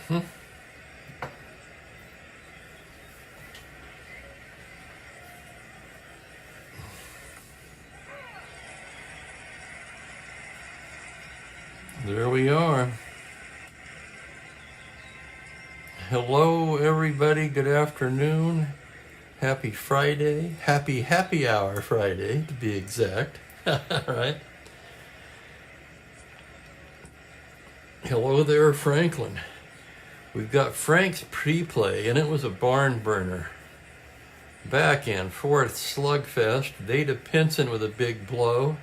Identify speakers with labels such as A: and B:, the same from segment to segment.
A: There we are. Hello, everybody. Good afternoon. Happy Friday. Happy hour Friday, to be exact. Right? Hello there, Franklin. We've got Frank's pre-play, and it was a barn burner. Back and forth slugfest. Veda Pinson with a big blow.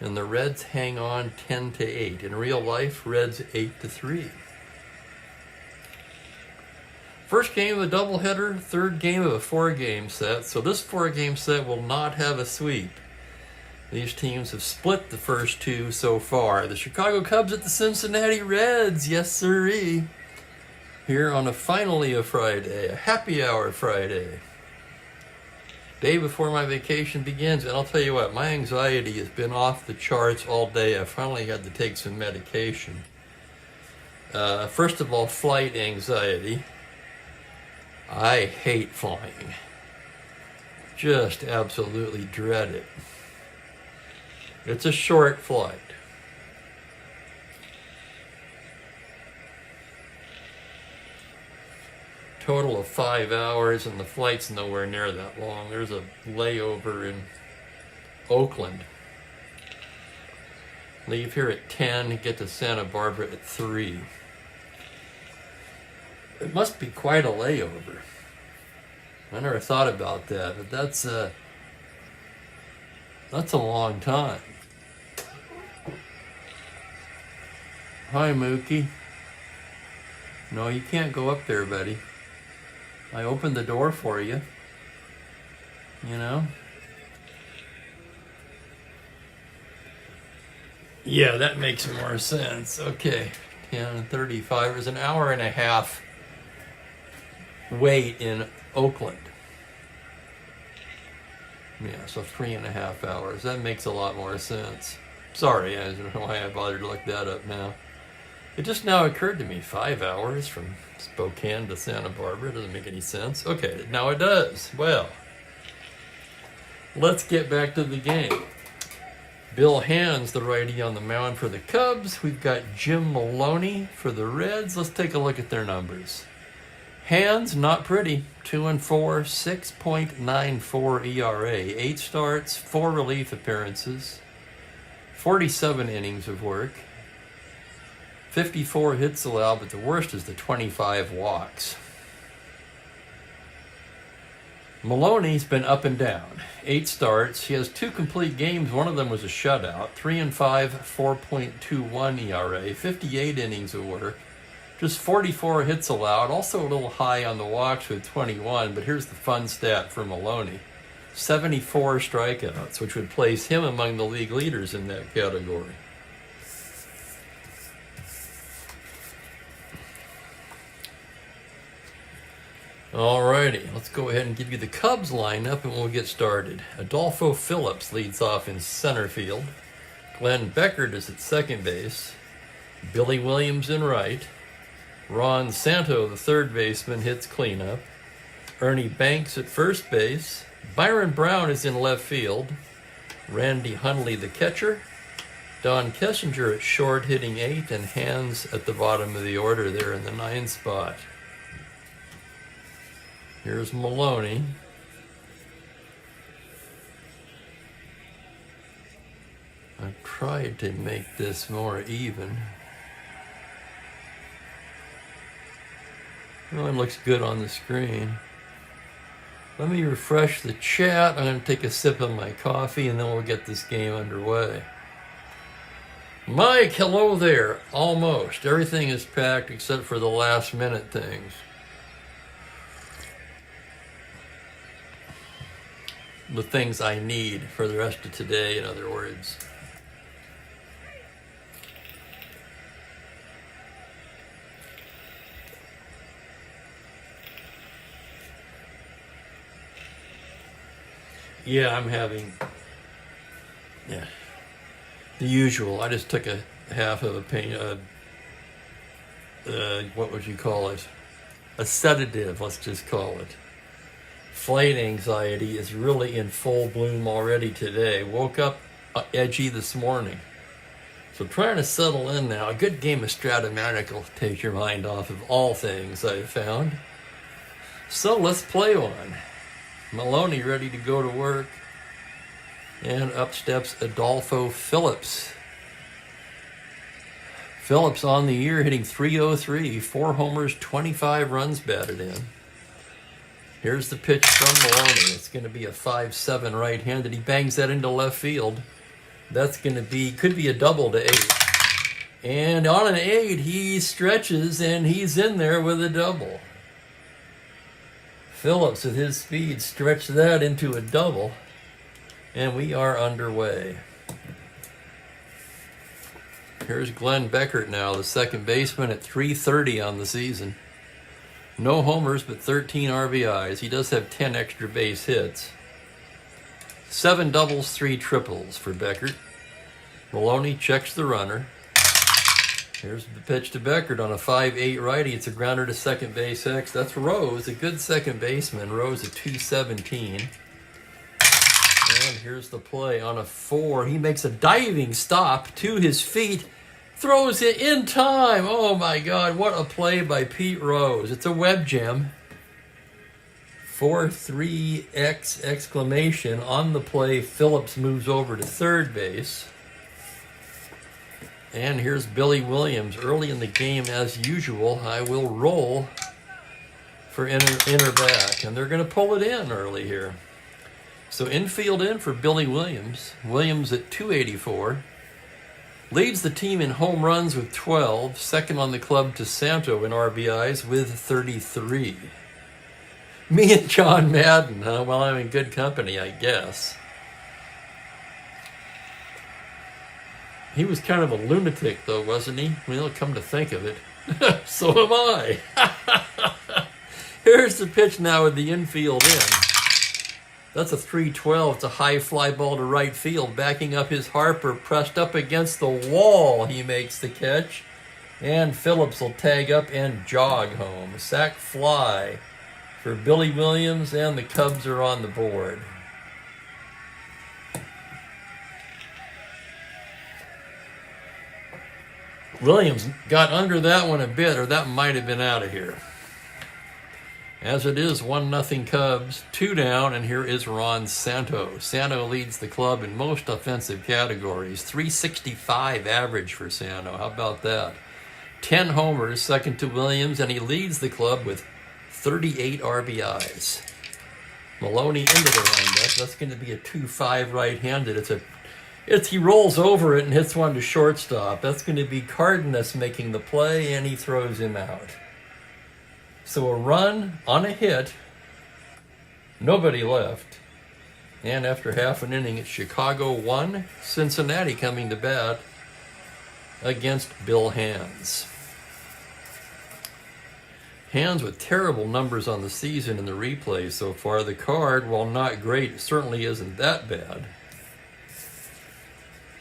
A: And the Reds hang on 10-8. In real life, Reds 8-3. First game of a doubleheader, third game of a 4-game set. So this 4-game set will not have a sweep. These teams have split the first two so far. The Chicago Cubs at the Cincinnati Reds. Yes, sirree. Here on finally a Friday, a happy hour Friday. Day before my vacation begins, and I'll tell you what, my anxiety has been off the charts all day. I finally had to take some medication. First of all, flight anxiety. I hate flying. Just absolutely dread it. It's a short flight. Total of 5 hours, and the flight's nowhere near that long. There's a layover in Oakland. Leave here at 10, get to Santa Barbara at 3. It must be quite a layover. I never thought about that, but that's a long time. Hi, Mookie. No, you can't go up there, buddy. I opened the door for you. You know? Yeah, that makes more sense. Okay. 10:35 is an hour and a half wait in Oakland. Yeah, so 3.5 hours. That makes a lot more sense. Sorry, I don't know why I bothered to look that up now. It just now occurred to me, 5 hours from Spokane to Santa Barbara doesn't make any sense. Okay, now it does. Well, let's get back to the game. Bill Hands, the righty on the mound for the Cubs. We've got Jim Maloney for the Reds. Let's take a look at their numbers. Hands, not pretty. 2-4, 6.94 ERA. 8 starts, 4 relief appearances, 47 innings of work. 54 hits allowed, but the worst is the 25 walks. Maloney's been up and down. 8 starts. He has 2 complete games. One of them was a shutout. 3-5, 4.21 ERA. 58 innings of work. Just 44 hits allowed. Also a little high on the walks with 21, but here's the fun stat for Maloney. 74 strikeouts, which would place him among the league leaders in that category. Alrighty, let's go ahead and give you the Cubs lineup and we'll get started. Adolfo Phillips leads off in center field. Glenn Beckert is at second base. Billy Williams in right. Ron Santo, the third baseman, hits cleanup. Ernie Banks at first base. Byron Brown is in left field. Randy Hundley, the catcher. Don Kessinger at short, hitting 8, and Hands at the bottom of the order there in the 9th spot. Here's Maloney. I've tried to make this more even. Well, it looks good on the screen. Let me refresh the chat. I'm going to take a sip of my coffee and then we'll get this game underway. Mike, hello there. Almost. Everything is packed except for the last minute things. The things I need for the rest of today, in other words. Yeah, I'm having the usual. I just took a half of a what would you call it? A sedative, let's just call it. Flight anxiety is really in full bloom already today. Woke up edgy this morning. So trying to settle in now. A good game of Strat-O-Matic will take your mind off of all things I've found. So let's play one. Maloney ready to go to work. And up steps Adolfo Phillips. Phillips on the year hitting .303, 4 homers, 25 runs batted in. Here's the pitch from Maloney. It's going to be a 5-7 right-handed. He bangs that into left field. That's going to be, could be a double to 8. And on an 8, he stretches and he's in there with a double. Phillips, with his speed, stretched that into a double. And we are underway. Here's Glenn Beckert now, the second baseman at .330 on the season. No homers, but 13 RBIs. He does have 10 extra base hits. 7 doubles, 3 triples for Beckert. Maloney checks the runner. Here's the pitch to Beckert on a 5-8 righty. It's a grounder to second base X. That's Rose, a good second baseman. Rose at .217. And here's the play on a 4. He makes a diving stop to his feet. Throws it in time. Oh my God, what a play by Pete Rose. It's a web gem. 4-3-X exclamation. On the play, Phillips moves over to third base. And here's Billy Williams early in the game as usual. I will roll for inner back. And they're going to pull it in early here. So infield in for Billy Williams. Williams at .284. Leads the team in home runs with 12. Second on the club to Santo in RBIs with 33. Me and John Madden, huh? Well, I'm in good company, I guess. He was kind of a lunatic, though, wasn't he? Well, come to think of it. So am I. Here's the pitch now with the infield in. That's a 3-12. It's a high fly ball to right field. Backing up his Harper, pressed up against the wall. He makes the catch. And Phillips will tag up and jog home. Sac fly for Billy Williams, and the Cubs are on the board. Williams got under that one a bit, or that might have been out of here. As it is, 1-0 Cubs, 2 down, and here is Ron Santo. Santo leads the club in most offensive categories. .365 average for Santo. How about that? 10 homers, second to Williams, and he leads the club with 38 RBIs. Maloney into the windup. That's going to be a 2-5 right-handed. He rolls over it and hits one to shortstop. That's going to be Cardenas making the play, and he throws him out. So a run on a hit, nobody left. And after half an inning, it's Chicago 1, Cincinnati coming to bat against Bill Hands. Hands with terrible numbers on the season in the replay so far. The card, while not great, certainly isn't that bad.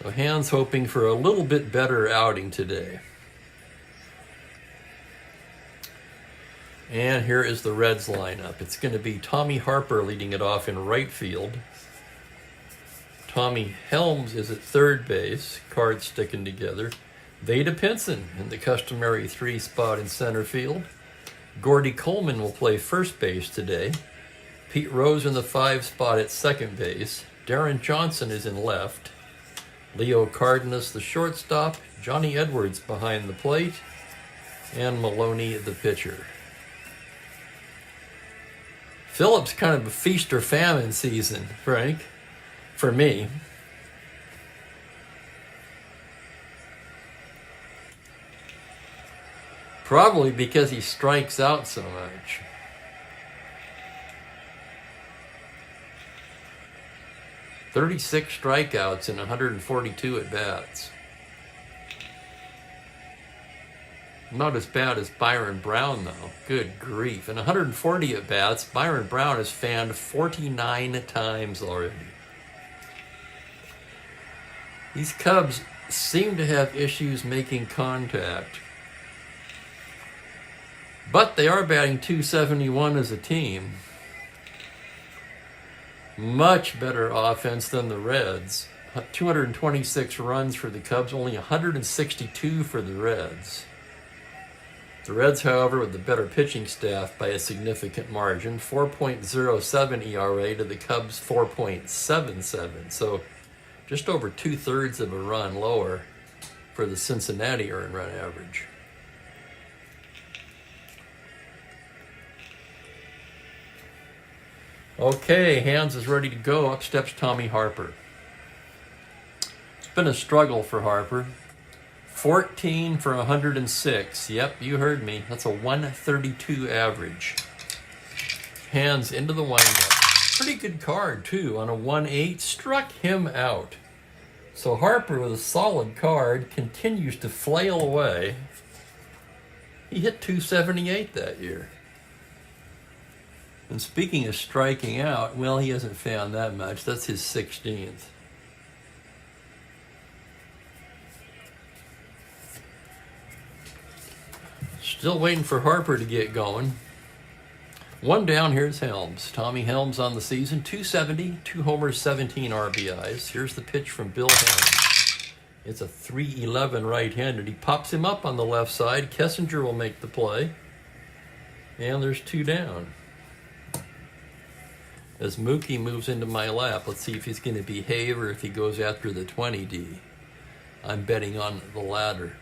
A: So Hands hoping for a little bit better outing today. And here is the Reds lineup. It's going to be Tommy Harper leading it off in right field. Tommy Helms is at third base, cards sticking together. Vada Pinson in the customary 3 spot in center field. Gordy Coleman will play first base today. Pete Rose in the 5 spot at second base. Darren Johnson is in left. Leo Cardenas the shortstop. Johnny Edwards behind the plate. And Maloney the pitcher. Phillips kind of a feast or famine season, Frank, for me. Probably because he strikes out so much. .36 strikeouts and 142 at-bats. Not as bad as Byron Brown, though. Good grief. And 140 at-bats, Byron Brown has fanned 49 times already. These Cubs seem to have issues making contact. But they are batting .271 as a team. Much better offense than the Reds. 226 runs for the Cubs, only 162 for the Reds. The Reds, however, with the better pitching staff by a significant margin, 4.07 ERA to the Cubs' 4.77. So just over 2/3 of a run lower for the Cincinnati earned run average. Okay, Hands is ready to go. Up steps Tommy Harper. It's been a struggle for Harper. 14 for 106. Yep, you heard me. That's a 132 average. Hands into the windup. Pretty good card, too. On a 1-8, struck him out. So Harper, with a solid card, continues to flail away. He hit .278 that year. And speaking of striking out, well, he hasn't found that much. That's his 16th. Still waiting for Harper to get going. One down, here's Helms. Tommy Helms on the season, .270, 2 homers, 17 RBIs. Here's the pitch from Bill Helms. It's a .311 right-handed. He pops him up on the left side. Kessinger will make the play. And there's 2 down. As Mookie moves into my lap, let's see if he's going to behave or if he goes after the 20D. I'm betting on the latter.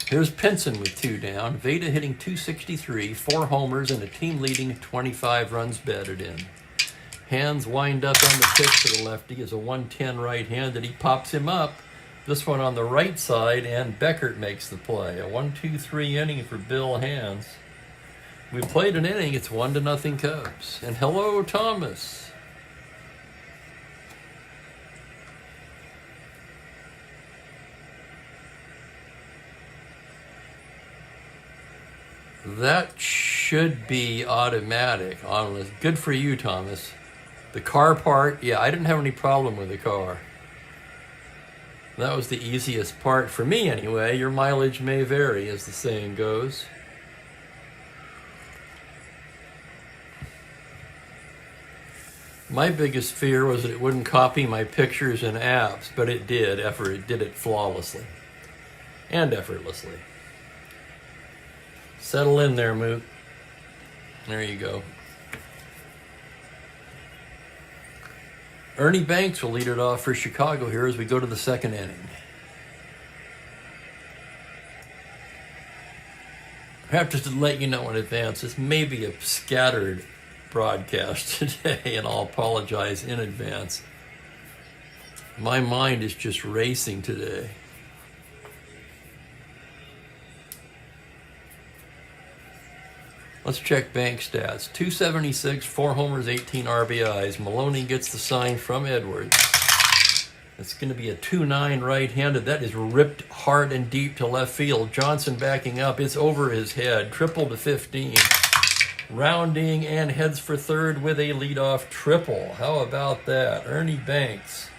A: Here's Pinson with 2 down. Veta hitting .263, 4 homers, and a team-leading 25 runs batted in. Hands wind up on the pitch to the lefty as a 110 right-handed. He pops him up. This one on the right side, and Beckert makes the play. A 1-2-3 inning for Bill Hands. We played an inning. It's 1-0 Cubs. And hello, Thomas. That should be automatic. Honestly, good for you, Thomas. The car part, yeah, I didn't have any problem with the car. That was the easiest part for me anyway. Your mileage may vary, as the saying goes. My biggest fear was that it wouldn't copy my pictures and apps, but it did. It did it flawlessly and effortlessly. Settle in there, Moot. There you go. Ernie Banks will lead it off for Chicago here as we go to the 2nd inning. I have to let you know in advance, this may be a scattered broadcast today, and I'll apologize in advance. My mind is just racing today. Let's check bank stats. .276, 4 homers, 18 RBIs. Maloney gets the sign from Edwards. It's going to be a 2-9 right-handed. That is ripped hard and deep to left field. Johnson backing up. It's over his head. Triple to 15. Rounding and heads for third with a leadoff triple. How about that? Ernie Banks.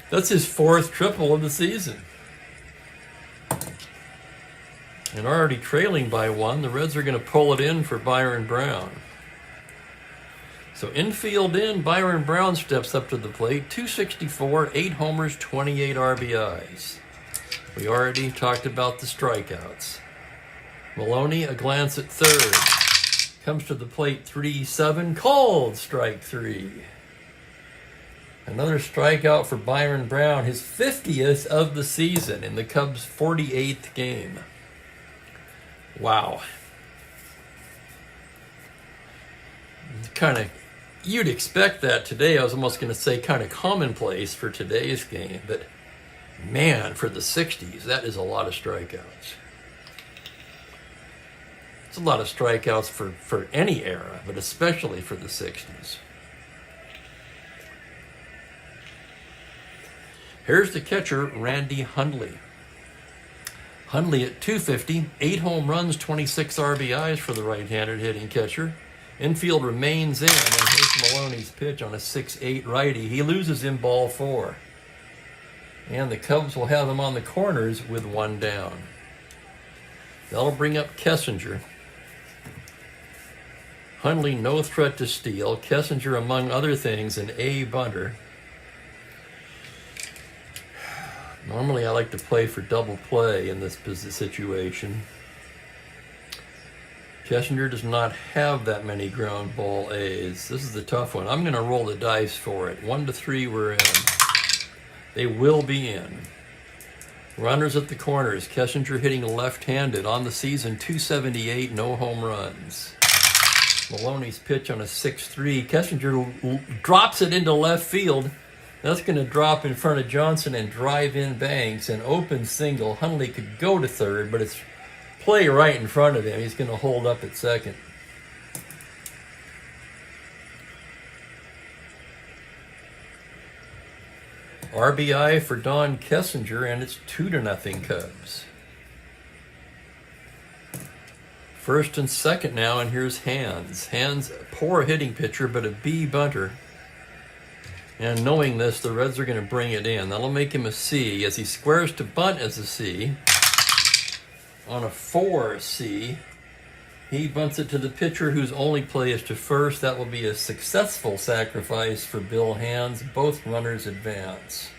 A: That's his 4th triple of the season. And already trailing by 1, the Reds are going to pull it in for Byron Brown. So infield in, Byron Brown steps up to the plate. .264, 8 homers, 28 RBIs. We already talked about the strikeouts. Maloney, a glance at third. Comes to the plate, 3-7, called strike 3. Another strikeout for Byron Brown, his 50th of the season in the Cubs' 48th game. Wow. You'd expect that today. I was almost going to say kind of commonplace for today's game, but man, for the 60s, that is a lot of strikeouts. It's a lot of strikeouts for any era, but especially for the 60s. Here's the catcher, Randy Hundley. Hundley at .250, 8 home runs, 26 RBIs for the right-handed hitting catcher. Infield remains in, and here's Maloney's pitch on a 6-8 righty. He loses in ball 4. And the Cubs will have him on the corners with 1 down. That'll bring up Kessinger. Hundley, no threat to steal. Kessinger, among other things, an A bunter. Normally I like to play for double play in this situation. Kessinger does not have that many ground ball A's. This is the tough one. I'm going to roll the dice for it. 1 to 3, we're in. They will be in. Runners at the corners. Kessinger hitting left-handed on the season, 278, no home runs. Maloney's pitch on a 6-3. Kessinger drops it into left field. That's going to drop in front of Johnson and drive in Banks. An open single. Hundley could go to third, but it's play right in front of him. He's going to hold up at second. RBI for Don Kessinger, and it's 2-0 Cubs. First and second now, and here's Hands. Hands, poor hitting pitcher, but a B bunter. And knowing this, the Reds are going to bring it in. That'll make him a C as he squares to bunt as a C. On a 4C, he bunts it to the pitcher whose only play is to first. That will be a successful sacrifice for Bill Hands. Both runners advance.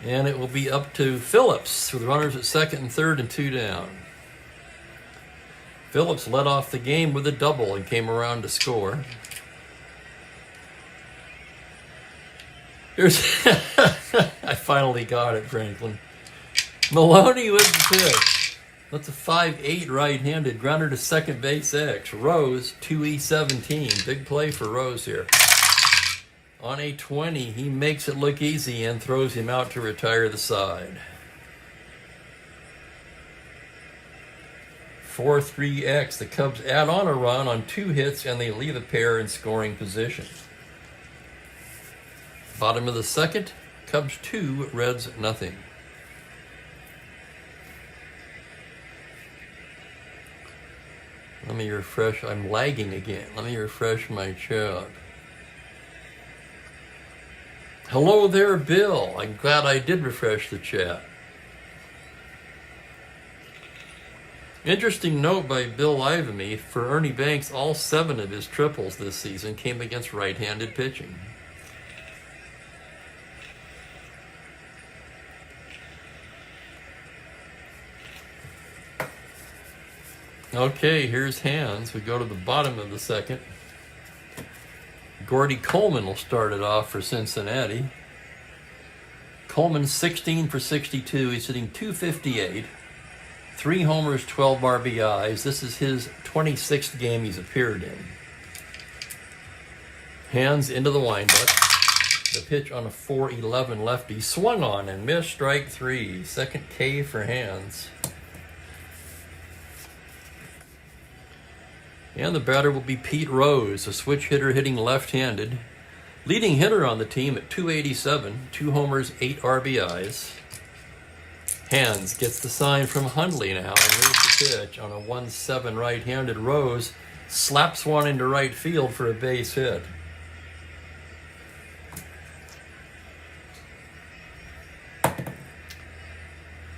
A: And it will be up to Phillips with runners at second and third and 2 down. Phillips led off the game with a double and came around to score. Here's I finally got it, Franklin. Maloney with the pitch. That's a 5-8 right-handed grounder to second base X. Rose, 2E17. Big play for Rose here. On a 20, he makes it look easy and throws him out to retire the side. 4-3X. The Cubs add on a run on 2 hits and they leave a pair in scoring position. Bottom of the second, Cubs 2, Reds nothing. Let me refresh. I'm lagging again. Let me refresh my chat. Hello there, Bill. I'm glad I did refresh the chat. Interesting note by Bill Ivamy. For Ernie Banks, all 7 of his triples this season came against right-handed pitching. Okay, here's Hands. We go to the bottom of the second. Gordy Coleman will start it off for Cincinnati. Coleman 16 for 62. He's hitting .258. 3 homers, 12 RBIs. This is his 26th game he's appeared in. Hands into the windup. The pitch on a 4-11 lefty. Swung on and missed, strike 3. Second K for Hands. And the batter will be Pete Rose, a switch hitter hitting left-handed. Leading hitter on the team at .287, 2 homers, 8 RBIs. Hands gets the sign from Hundley now, and here's the pitch on a 1-7 right-handed. Rose slaps one into right field for a base hit.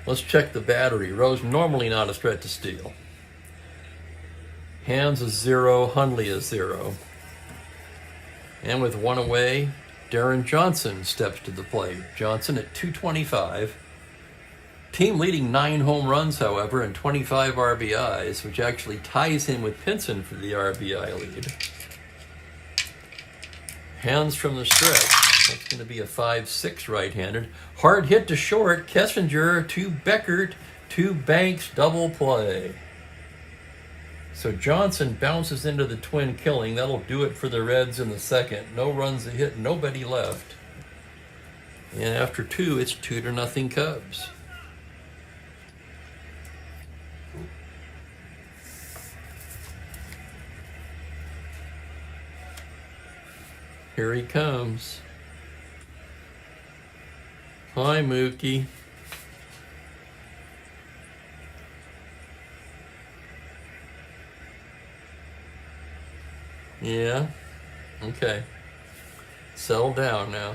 A: Let's check the battery. Rose normally not a threat to steal. Hands is 0, Hundley is 0. And with 1 away, Darren Johnson steps to the plate. Johnson at .225. Team leading 9 home runs, however, and 25 RBIs, which actually ties him with Pinson for the RBI lead. Hands from the stretch. That's going to be a 5-6 right-handed. Hard hit to short. Kessinger to Beckert to Banks, double play. So Johnson bounces into the twin killing. That'll do it for the Reds in the second. No runs a hit, nobody left. And after 2, it's 2-0 Cubs. Here he comes. Hi, Mookie. Yeah, okay. Settle down now.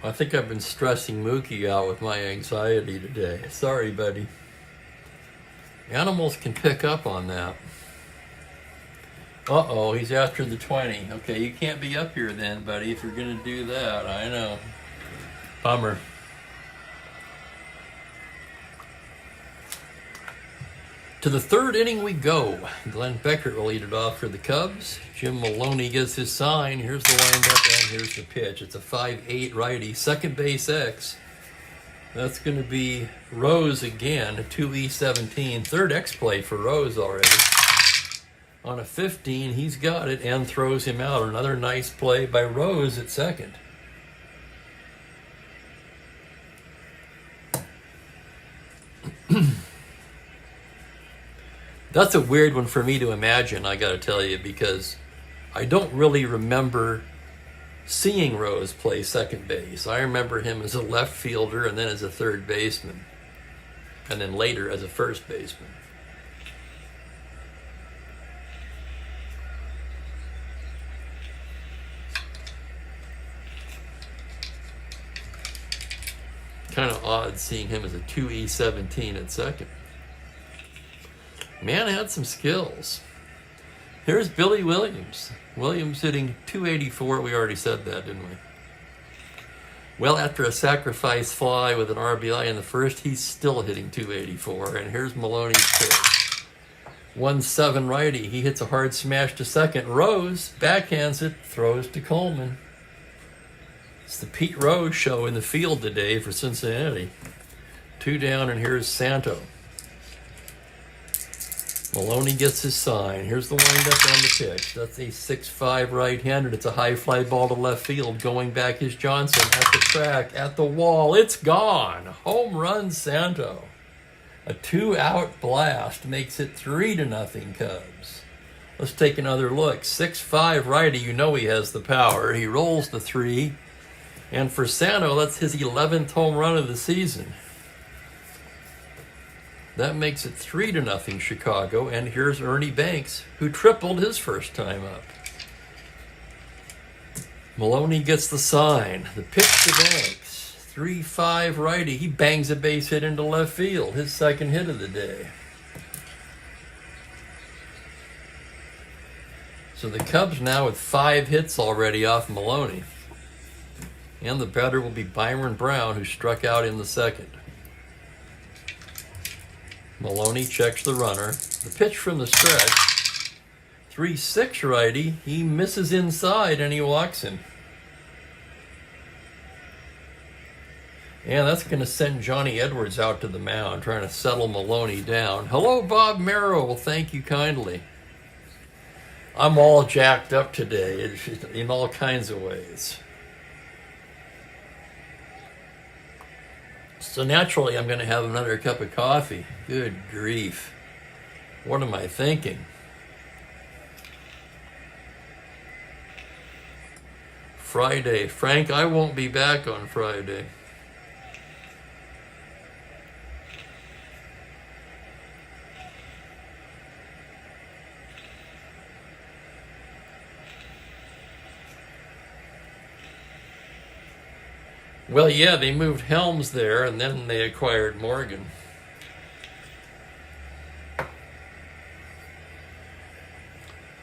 A: I think I've been stressing Mookie out with my anxiety today. Sorry, buddy. Animals can pick up on that. Uh-oh, he's after the 20. Okay, you can't be up here then, buddy, if you're going to do that. I know. Bummer. To the third inning we go. Glenn Beckert will lead it off for the Cubs. Jim Maloney gets his sign. Here's the windup and here's the pitch. It's a 5-8 righty. Second base X. That's going to be Rose again, 2E17. Third X play for Rose already. On a 15, he's got it and throws him out. Another nice play by Rose at second. That's a weird one for me to imagine, I got to tell you, because I don't really remember seeing Rose play second base. I remember him as a left fielder and then as a third baseman, and then later as a first baseman. Kind of odd seeing him as a 2E17 at second. Man had some skills. Here's Billy Williams. Williams hitting 284. We already said that, didn't we? Well, after a sacrifice fly with an RBI in the first, he's still hitting 284. And here's Maloney's pitch. 1-7 righty. He hits a hard smash to second. Rose backhands it, throws to Coleman. It's the Pete Rose show in the field today for Cincinnati. 2 down, and here's Santo. Maloney gets his sign. Here's the windup on the pitch. That's a 6-5 right-handed. It's a high fly ball to left field. Going back is Johnson at the track, at the wall. It's gone. Home run, Santo. A 2-out blast makes it 3-0 Cubs. Let's take another look. 6-5 righty. You know he has the power. He rolls the 3. And for Santo, that's his 11th home run of the season. That makes it 3-0 Chicago. And here's Ernie Banks, who tripled his first time up. Maloney gets the sign. The pitch to Banks. 3-5 righty. He bangs a base hit into left field. His second hit of the day. So the Cubs now with 5 hits already off Maloney. And the batter will be Byron Brown, who struck out in the second. Maloney checks the runner. The pitch from the stretch. 3-6 righty. He misses inside and he walks him. And that's going to send Johnny Edwards out to the mound, trying to settle Maloney down. Hello, Bob Merrill. Well, thank you kindly. I'm all jacked up today in all kinds of ways. So naturally, I'm going to have another cup of coffee. Good grief. What am I thinking? Friday. Frank, I won't be back on Friday. Well, yeah, they moved Helms there, and then they acquired Morgan.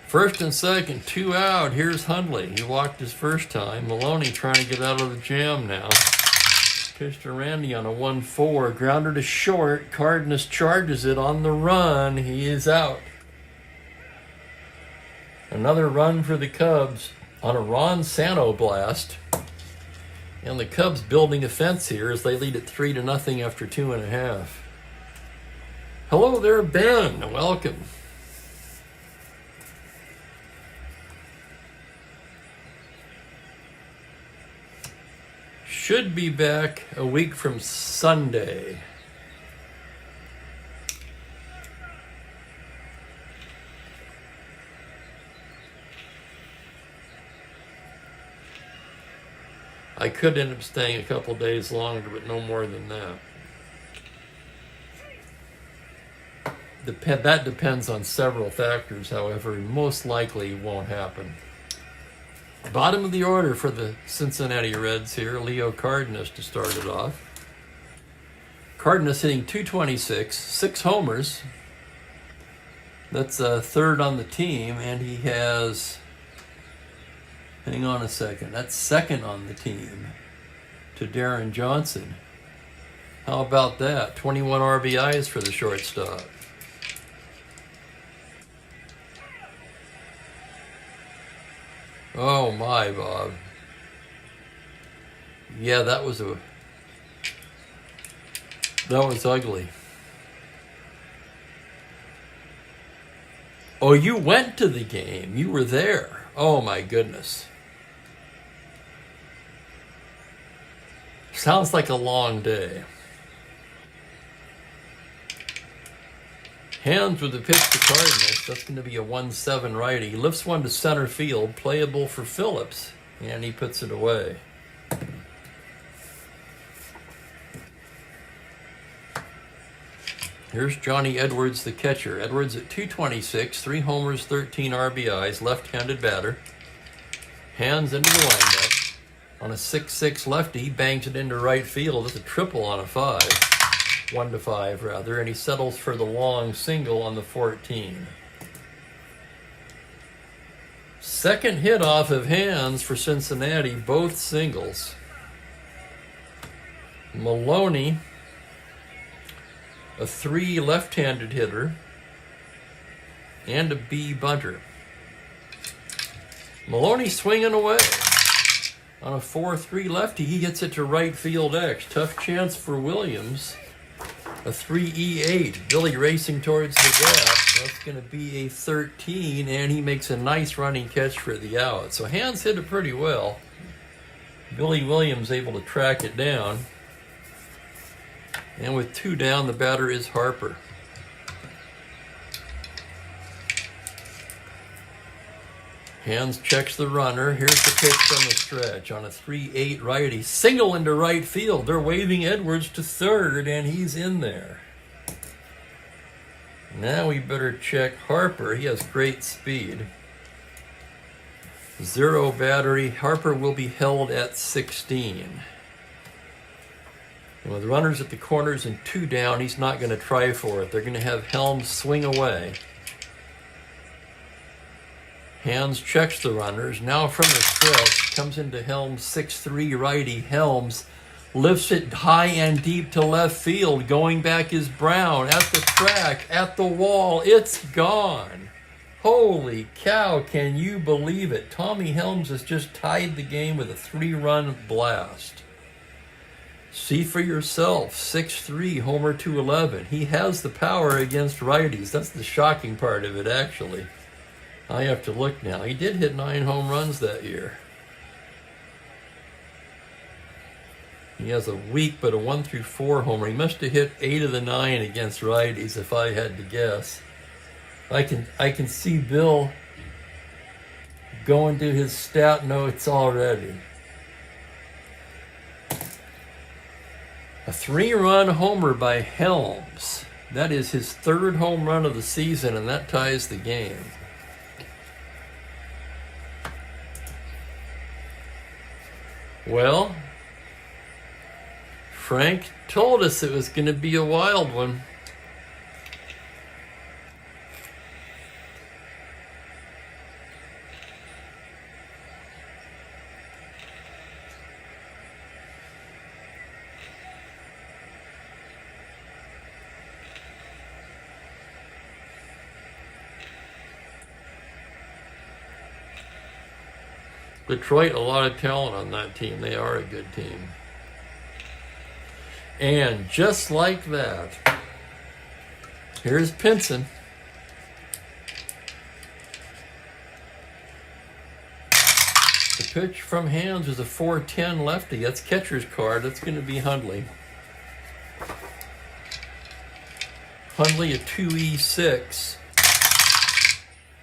A: First and second, 2 out. Here's Hundley. He walked his first time. Maloney trying to get out of the jam now. Pitch to Randy on a 1-4. Grounder to short. Cardenas charges it on the run. He is out. Another run for the Cubs on a Ron Santo blast. And the Cubs building a fence here as they lead it 3-0 after 2.5. Hello there, Ben. Welcome. Should be back a week from Sunday. I could end up staying a couple days longer, but no more than that. That depends on several factors, however, most likely won't happen. Bottom of the order for the Cincinnati Reds here. Leo Cardenas to start it off. Cardenas hitting .226, 6 homers. That's third on the team, and he has, hang on a second, that's second on the team to Darren Johnson. How about that? 21 RBIs for the shortstop. Oh my, Bob. Yeah, that was ugly. Oh, you went to the game. You were there. Oh my goodness. Sounds like a long day. Hands with the pitch to Cardenas. That's going to be a 1-7 righty. He lifts one to center field, playable for Phillips, and he puts it away. Here's Johnny Edwards, the catcher. Edwards at .226, 3 homers, 13 RBIs, left-handed batter. Hands into the windup. On a 6-6 lefty, bangs it into right field. It's a triple on a 5. 1-5 rather, and he settles for the long single on the 14. Second hit off of Hands for Cincinnati, both singles. Maloney, a 3 left-handed hitter, and a B bunter. Maloney swinging away. On a 4-3 lefty, he gets it to right field X. Tough chance for Williams. A 3-E-8. Billy racing towards the gap. That's going to be a 13, and he makes a nice running catch for the out. So Hands hit it pretty well. Billy Williams able to track it down. And with 2 down, the batter is Harper. Hands checks the runner. Here's the pitch from the stretch on a 3-8 righty. Single into right field. They're waving Edwards to third, and he's in there. Now we better check Harper. He has great speed. 0 battery. Harper will be held at 16. And with runners at the corners and 2 down, he's not going to try for it. They're going to have Helms swing away. Hands checks the runners. Now from the stretch, comes into Helms, 6-3 righty. Helms lifts it high and deep to left field. Going back is Brown at the track, at the wall. It's gone. Holy cow, can you believe it? Tommy Helms has just tied the game with a 3-run blast. See for yourself, 6-3, homer to 11. He has the power against righties. That's the shocking part of it, actually. I have to look now. He did hit 9 home runs that year. He has a weak but a 1-4 homer. He must have hit 8 of the 9 against righties, if I had to guess. I can see Bill going to his stat notes already. A 3-run homer by Helms. That is his 3rd home run of the season, and that ties the game. Well, Frank told us it was going to be a wild one. Detroit, a lot of talent on that team. They are a good team. And just like that, here's Pinson. The pitch from Hands is a 4-10 lefty. That's catcher's card. That's going to be Hundley. Hundley a 2E6.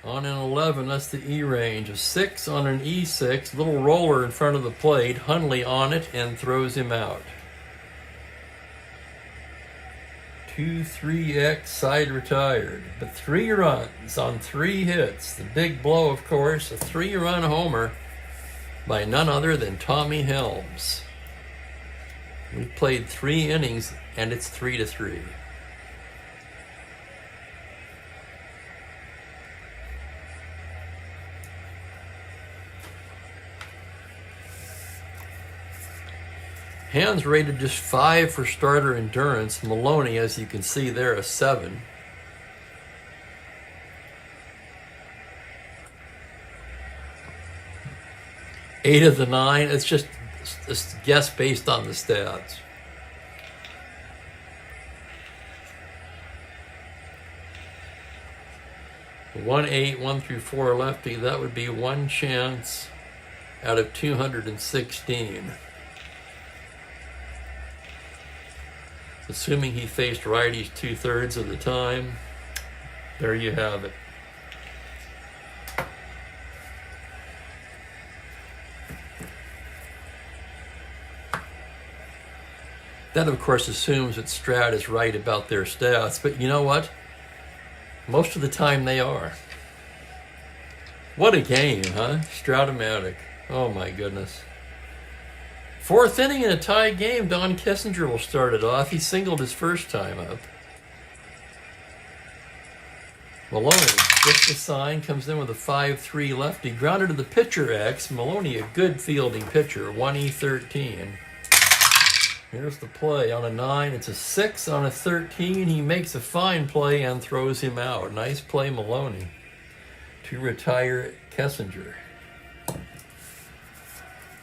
A: On an 11, that's the E range. A 6 on an E6, little roller in front of the plate. Hundley on it and throws him out. 2-3X side retired. But 3 runs on 3 hits. The big blow, of course, a 3-run homer by none other than Tommy Helms. We've played 3 innings, and it's 3-3. Hands rated just 5 for starter endurance. Maloney, as you can see there, a 7. Eight of the 9. It's just a guess based on the stats. One 8, 1 through 4 lefty. That would be 1 chance out of 216. Assuming he faced righties 2/3 of the time. There you have it. That, of course, assumes that Strat is right about their stats, but you know what? Most of the time they are. What a game, huh? Strat-O-Matic. Oh my goodness. 4th inning in a tie game. Don Kessinger will start it off. He singled his first time up. Maloney gets the sign, comes in with a 5-3 lefty. Grounded to the pitcher X. Maloney, a good fielding pitcher. 1E13. Here's the play. On a 9, it's a 6. On a 13, he makes a fine play and throws him out. Nice play, Maloney, to retire Kessinger.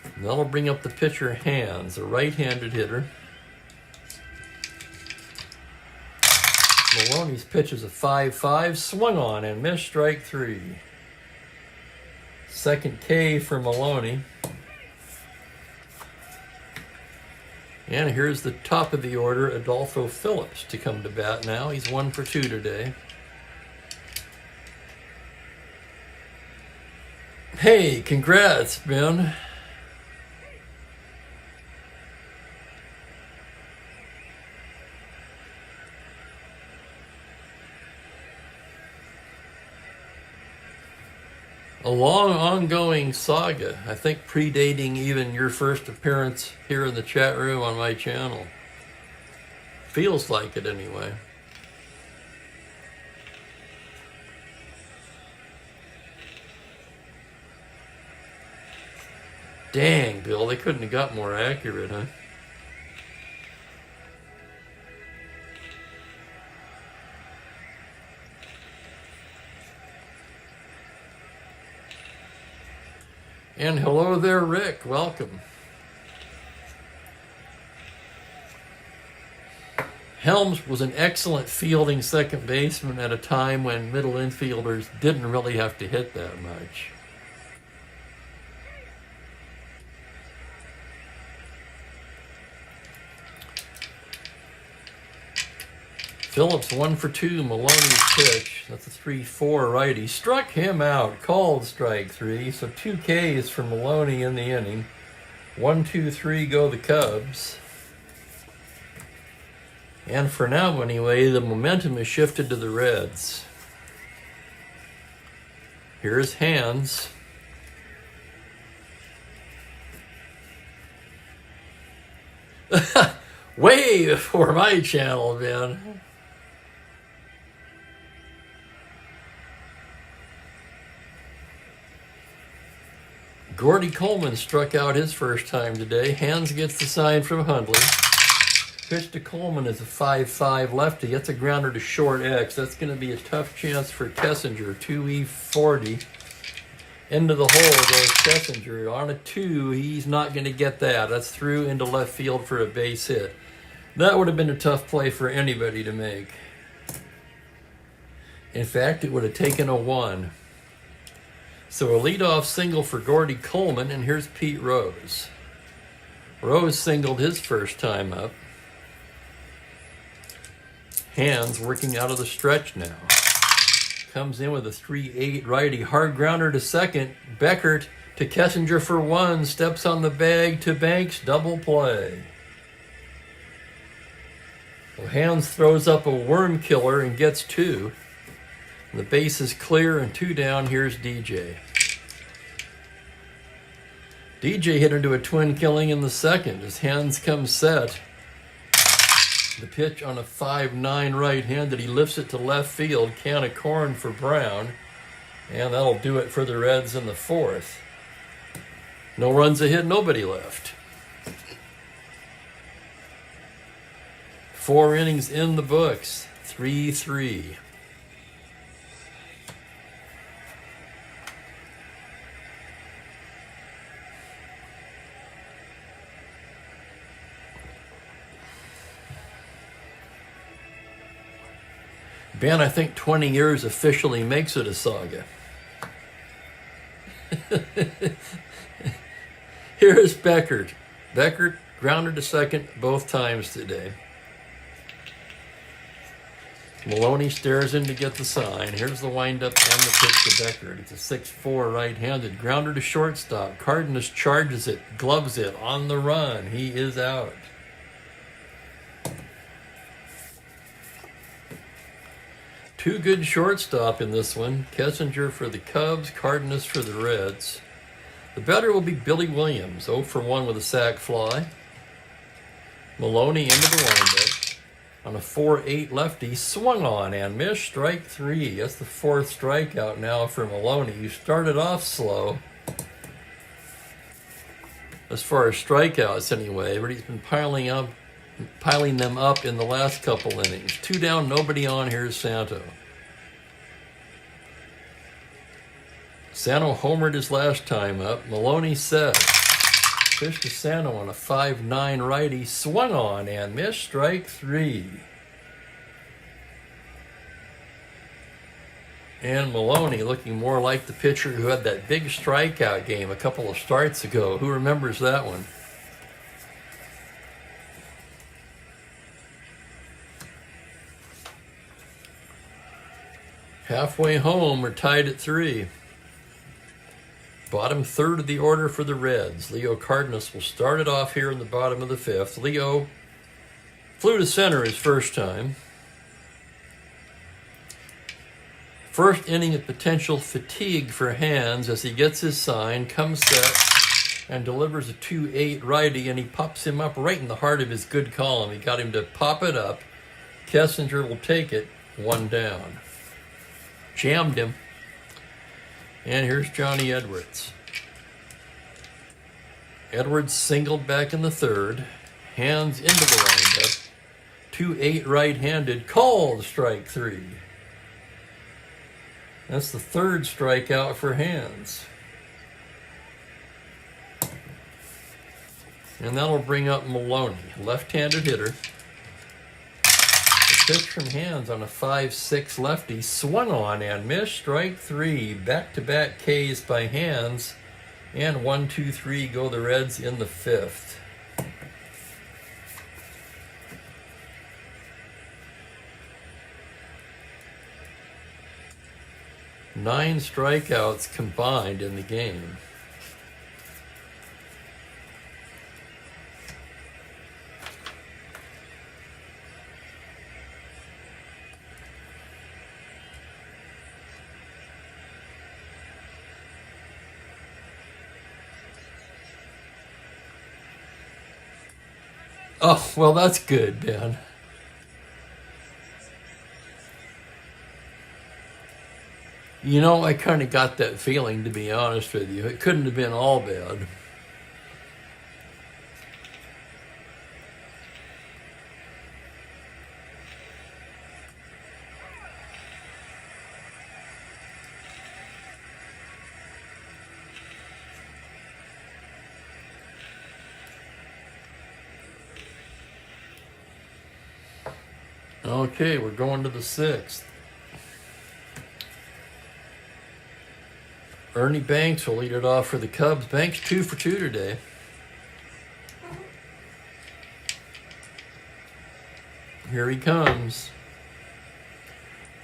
A: And that'll bring up the pitcher Hands, a right-handed hitter. Maloney's pitch is a 5-5, swung on and missed, strike 3. Second K for Maloney. And here's the top of the order, Adolfo Phillips, to come to bat now. He's 1 for 2 today. Hey, congrats, Ben. A long ongoing saga, I think predating even your first appearance here in the chat room on my channel. Feels like it anyway. Dang, Bill, they couldn't have got more accurate, huh? And hello there, Rick. Welcome. Helms was an excellent fielding second baseman at a time when middle infielders didn't really have to hit that much. Phillips 1 for 2, Maloney's pitch. That's a 3-4 righty. Struck him out, called strike 3. So 2 Ks for Maloney in the inning. 1, 2, 3 go the Cubs. And for now anyway, the momentum is shifted to the Reds. Here's Hands. Way before my channel, man. Gordy Coleman struck out his first time today. Hands gets the sign from Hundley. Pitch to Coleman is a 5-5 lefty. That's a grounder to short X. That's going to be a tough chance for Kessinger. 2E40. Into the hole goes Kessinger. On a 2, he's not going to get that. That's through into left field for a base hit. That would have been a tough play for anybody to make. In fact, it would have taken a 1. So a leadoff single for Gordy Coleman, and here's Pete Rose. Rose singled his first time up. Hands working out of the stretch now. Comes in with a 3-8 righty. Hard grounder to second. Beckert to Kessinger for 1. Steps on the bag to Banks. Double play. Well, Hands throws up a worm killer and gets 2. The base is clear and 2 down. Here's DJ. DJ hit into a twin killing in the second. His hands come set. The pitch on a 5-9 right-handed. He lifts it to left field. Can of corn for Brown. And that'll do it for the Reds in the fourth. No runs a hit, nobody left. 4 innings in the books. 3-3. Ben, I think 20 years officially makes it a saga. Here's Beckert. Beckert grounded to second both times today. Maloney stares in to get the sign. Here's the windup and the pitch to Beckert. It's a 6-4 right-handed. Grounder to shortstop. Cardenas charges it, gloves it on the run. He is out. Two good shortstop in this one. Kessinger for the Cubs, Cardenas for the Reds. The batter will be Billy Williams, 0 for 1 with a sac fly. Maloney into the windup. On a 4-8 lefty, swung on and missed, strike 3. That's the 4th strikeout now for Maloney. You started off slow, as far as strikeouts anyway, but he's been piling them up in the last couple innings. 2 down, nobody on. Here's Santo. Santo homered his last time up. Maloney says. Pitch to Santo on a 5-9 righty. Swung on and missed, strike 3. And Maloney looking more like the pitcher who had that big strikeout game a couple of starts ago. Who remembers that one? Halfway home, we're tied at 3. Bottom third of the order for the Reds. Leo Cardenas will start it off here in the bottom of the 5th. Leo flew to center his first time. First inning of potential fatigue for Hands as he gets his sign, comes set, and delivers a 2-8 righty, and he pops him up right in the heart of his good column. He got him to pop it up. Kessinger will take it, 1 down. Jammed him. And here's Johnny Edwards. Edwards singled back in the 3rd. Hands into the windup. 2-8 right-handed. Called strike 3. That's the 3rd strikeout for Hands. And that'll bring up Maloney, left-handed hitter. Pitch from Hands on a 5-6 lefty, swung on and missed, strike 3. Back-to-back Ks by Hands, and 1-2-3 go the Reds in the 5th. Nine strikeouts combined in the game. Oh, well, that's good, Ben. You know, I kind of got that feeling, to be honest with you. It couldn't have been all bad. Okay, we're going to the 6th. Ernie Banks will lead it off for the Cubs. Banks 2 for 2 today. Here he comes.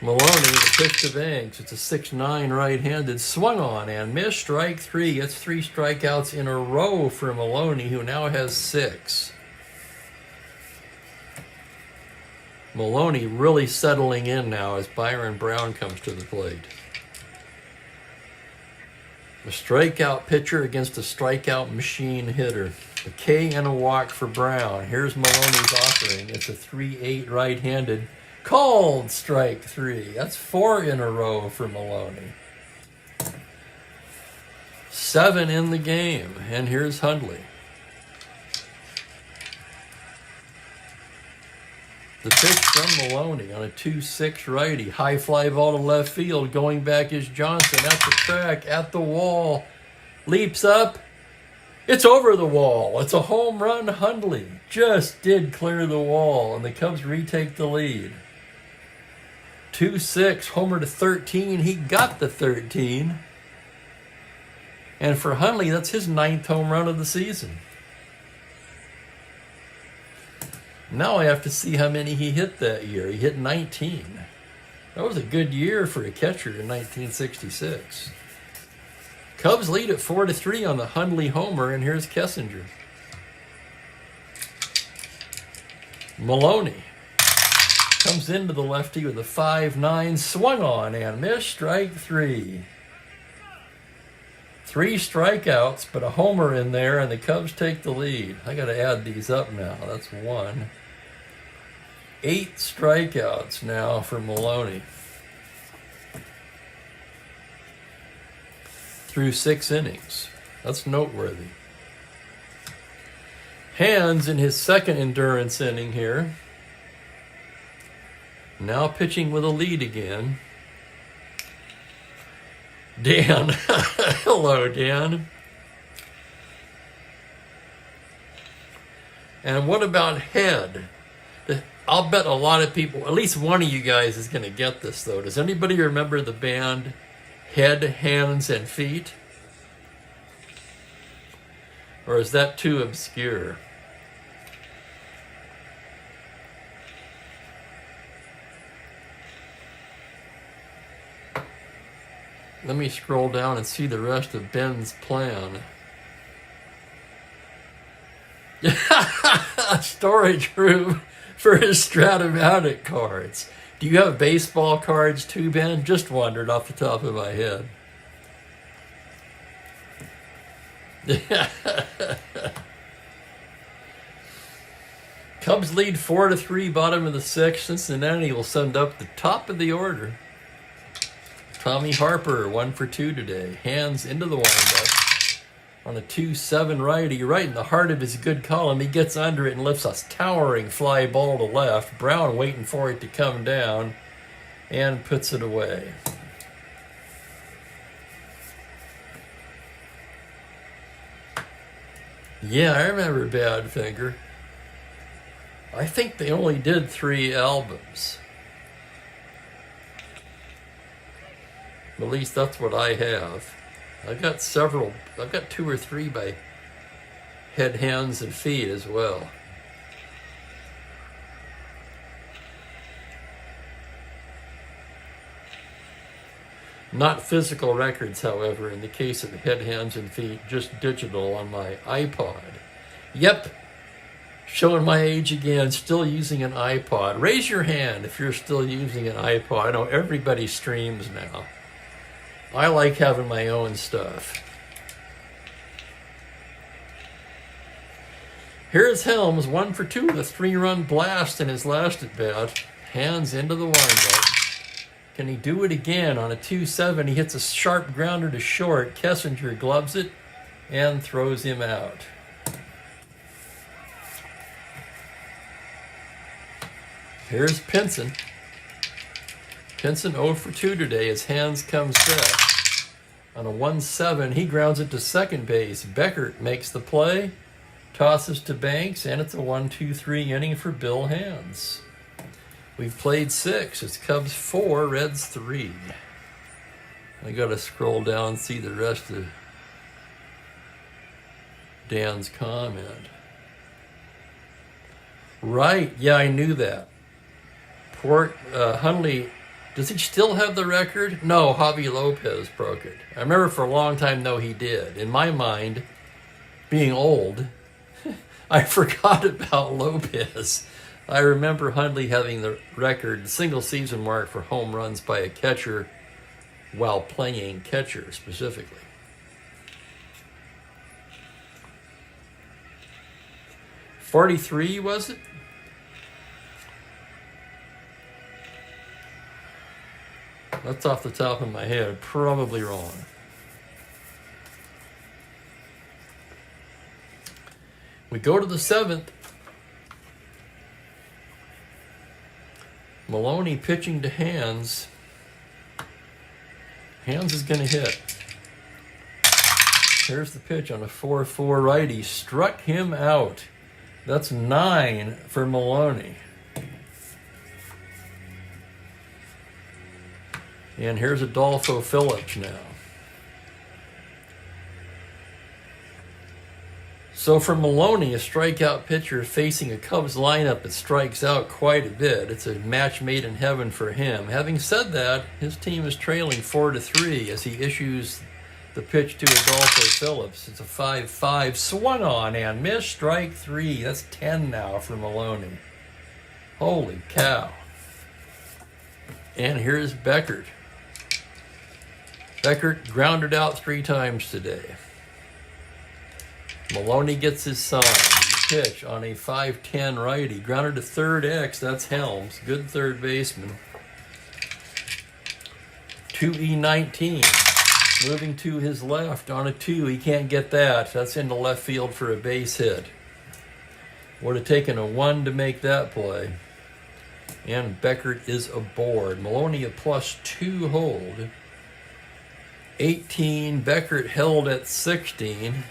A: Maloney, the pitch to Banks. It's a 6-9 right-handed. Swung on and missed, strike 3. It's 3 strikeouts in a row for Maloney, who now has 6. Maloney really settling in now as Byron Brown comes to the plate. A strikeout pitcher against a strikeout machine hitter. A K and a walk for Brown. Here's Maloney's offering. It's a 3-8 right-handed. Called strike 3. That's 4 in a row for Maloney. 7 in the game. And here's Hundley. The pitch from Maloney on a 2-6 righty. High fly ball to left field. Going back is Johnson at the track, at the wall. Leaps up. It's over the wall. It's a home run. Hundley just did clear the wall, and the Cubs retake the lead. 2-6, homer to 13. He got the 13. And for Hundley, that's his 9th home run of the season. Now I have to see how many he hit that year. He hit 19. That was a good year for a catcher in 1966. Cubs lead at 4-3 on the Hundley homer, and here's Kessinger. Maloney comes into the lefty with a 5-9, swung on and missed, strike 3. 3 strikeouts, but a homer in there, and the Cubs take the lead. I got to add these up now. That's 1. 8 strikeouts now for Maloney. Through 6 innings. That's noteworthy. Hands in his second endurance inning here. Now pitching with a lead again. Dan. Hello, Dan. And what about Head? I'll bet a lot of people, at least one of you guys is going to get this, though. Does anybody remember the band Head, Hands, and Feet? Or is that too obscure? Let me scroll down and see the rest of Ben's plan. Storage room for his Strat-O-Matic cards. Do you have baseball cards too, Ben? Just wondered off the top of my head. Cubs lead 4-3, bottom of the 6th. Cincinnati will send up the top of the order. Tommy Harper, 1 for 2 today. Hands into the windup on a 2-7 righty, right in the heart of his good column. He gets under it and lifts a towering fly ball to left. Brown waiting for it to come down and puts it away. Yeah, I remember Badfinger. I think they only did 3 albums. At least that's what I have. I've got several. I've got 2 or 3 by Head, Hands, and Feet as well. Not physical records, however, in the case of Head, Hands, and Feet, just digital on my iPod. Yep, showing my age again, still using an iPod. Raise your hand if you're still using an iPod. I know everybody streams now. I like having my own stuff. Here's Helms, 1 for 2 with a 3-run blast in his last at bat. Hands into the windup. Can he do it again on a 2-7? He hits a sharp grounder to short. Kessinger gloves it and throws him out. Here's Pinson. Pinson 0 for 2 today. His hands come set. On a 1-7, he grounds it to second base. Beckert makes the play, tosses to Banks, and it's a 1-2-3 inning for Bill Hands. We've played 6. It's Cubs 4, Reds 3. I gotta scroll down and see the rest of Dan's comment. Right, yeah, I knew that. Hundley, does he still have the record? No, Javi Lopez broke it. I remember for a long time, no, he did. In my mind, being old, I forgot about Lopez. I remember Hundley having the record, single season mark for home runs by a catcher while playing catcher specifically. 43, was it? That's off the top of my head. Probably wrong. We go to the 7th. Maloney pitching to Hands. Hands is going to hit. Here's the pitch on a 4-4 righty. Struck him out. That's 9 for Maloney. And here's Adolfo Phillips now. So for Maloney, a strikeout pitcher facing a Cubs lineup that strikes out quite a bit, it's a match made in heaven for him. Having said that, his team is trailing 4-3 as he issues the pitch to Adolfo Phillips. It's a 5-5, swung on and missed, strike 3. That's 10 now for Maloney. Holy cow. And here's Beckert. Beckert grounded out 3 times today. Maloney gets his sign. Pitch on a 5-10 righty. Grounded to third X. That's Helms. Good third baseman. 2E19. Moving to his left on a 2. He can't get that. That's into left field for a base hit. Would have taken a 1 to make that play. And Beckert is aboard. Maloney a +2 hold. 18. Beckert held at 16.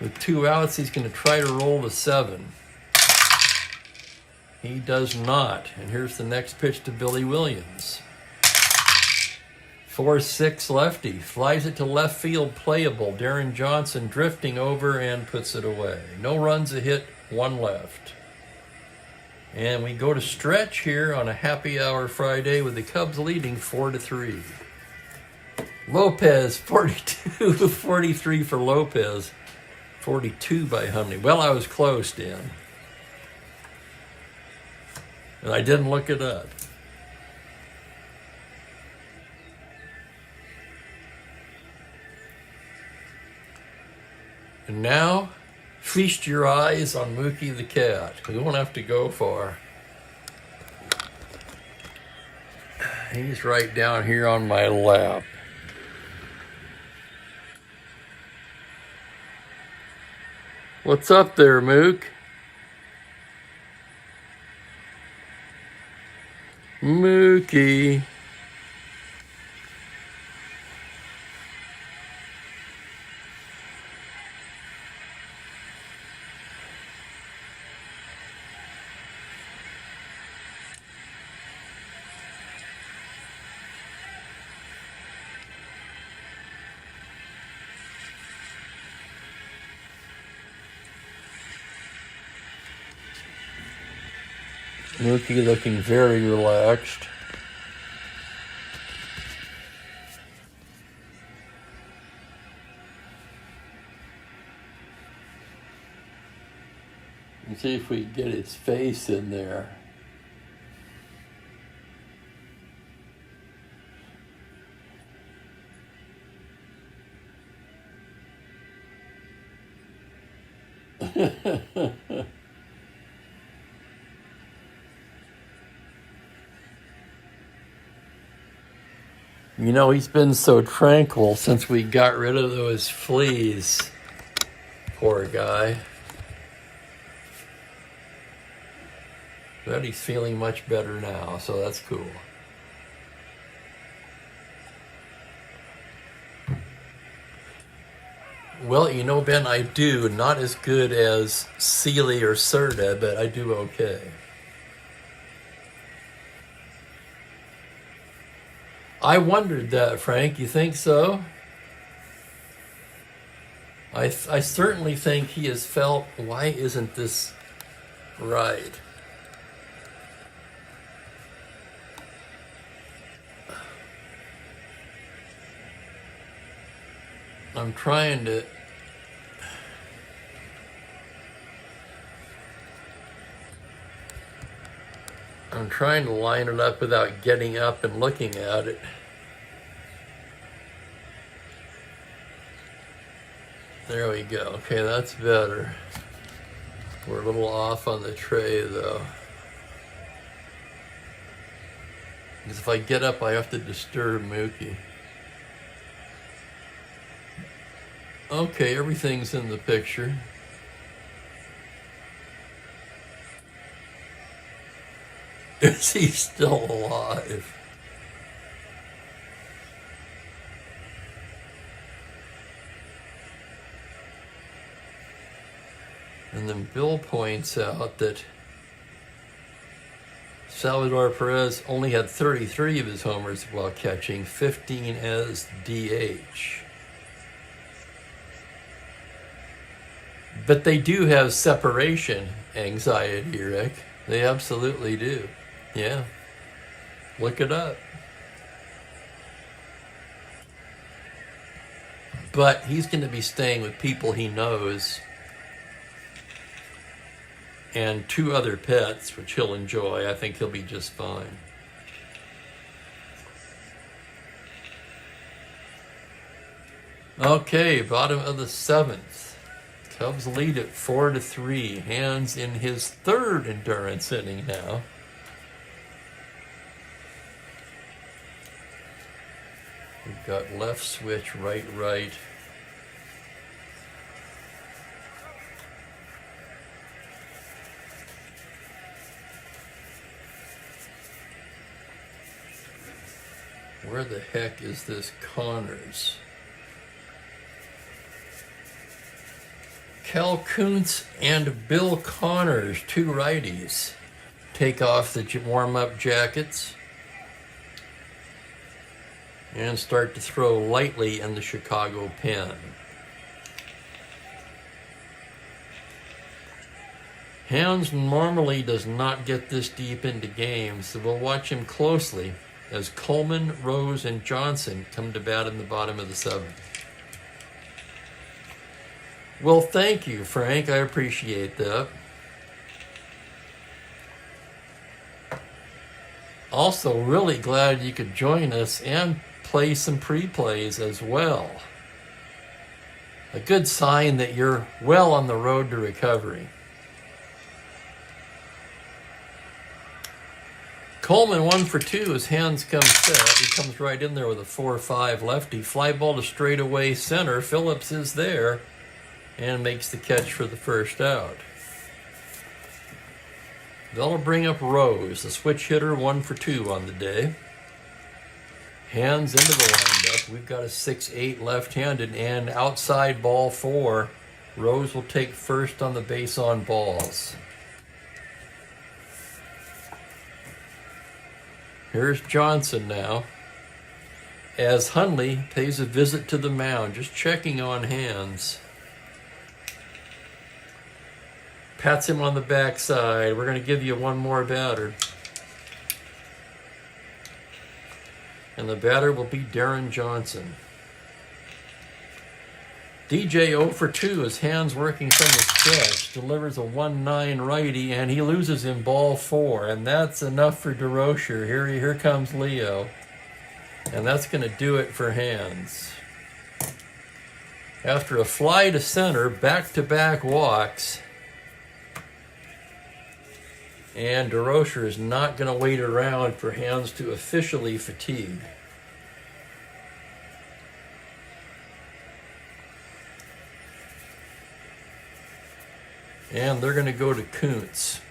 A: With 2 outs, he's going to try to roll to 7. He does not. And here's the next pitch to Billy Williams. 4-6 lefty. Flies it to left field, playable. Darren Johnson drifting over and puts it away. No runs, a hit, 1 left. And we go to stretch here on a happy hour Friday with the Cubs leading 4-3. Lopez, 42-43 for Lopez. 42 by Humney. Well, I was close, Dan. And I didn't look it up. And now, feast your eyes on Mookie the Cat. We won't have to go far. He's right down here on my lap. What's up there, Mook? Mookie. Mookie looking very relaxed. Let's see if we can get its face in there. You know, he's been so tranquil since we got rid of those fleas. Poor guy. But he's feeling much better now, so that's cool. Well, you know, Ben, I do. Not as good as Sealy or Serta, but I do okay. I wondered that, Frank. You think so? I certainly think he has felt, why isn't this right? I'm trying to... line it up without getting up and looking at it. There we go. Okay, that's better. We're a little off on the tray though. Because if I get up, I have to disturb Mookie. Okay, everything's in the picture. Is he still alive? And then Bill points out that Salvador Perez only had 33 of his homers while catching, 15 as DH. But they do have separation anxiety, Rick. They absolutely do. Yeah. Look it up. But he's going to be staying with people he knows and 2 other pets, which he'll enjoy. I think he'll be just fine. Okay, bottom of the 7th. Cubs lead at 4-3. Hands in his 3rd endurance inning now. We've got left switch, right. Where the heck is this Connors? Cal Kuntz and Bill Connors, 2 righties, take off the warm-up jackets and start to throw lightly in the Chicago pen. Hands normally does not get this deep into games, so we'll watch him closely as Coleman, Rose, and Johnson come to bat in the bottom of the 7th. Well, thank you, Frank. I appreciate that. Also, really glad you could join us and play some pre-plays as well. A good sign that you're well on the road to recovery. Coleman 1 for 2. His hands come set. He comes right in there with a 4-5 lefty. Fly ball to straightaway center. Phillips is there and makes the catch for the first out. They'll bring up Rose, the switch hitter, 1 for 2 on the day. Hands into the windup. We've got a 6-8 left-handed and outside ball 4. Rose will take first on the base on balls. Here's Johnson now, as Hundley pays a visit to the mound, just checking on Hands. Pats him on the backside. We're going to give you one more batter. And the batter will be Darren Johnson. DJ 0 for 2, his hands working from the stretch, delivers a 1-9 righty, and he loses in ball 4, and that's enough for DeRocher. Here comes Leo, and that's going to do it for Hands. After a fly to center, back-to-back walks, and DeRocher is not going to wait around for Hands to officially fatigue. And they're going to go to Kuntz.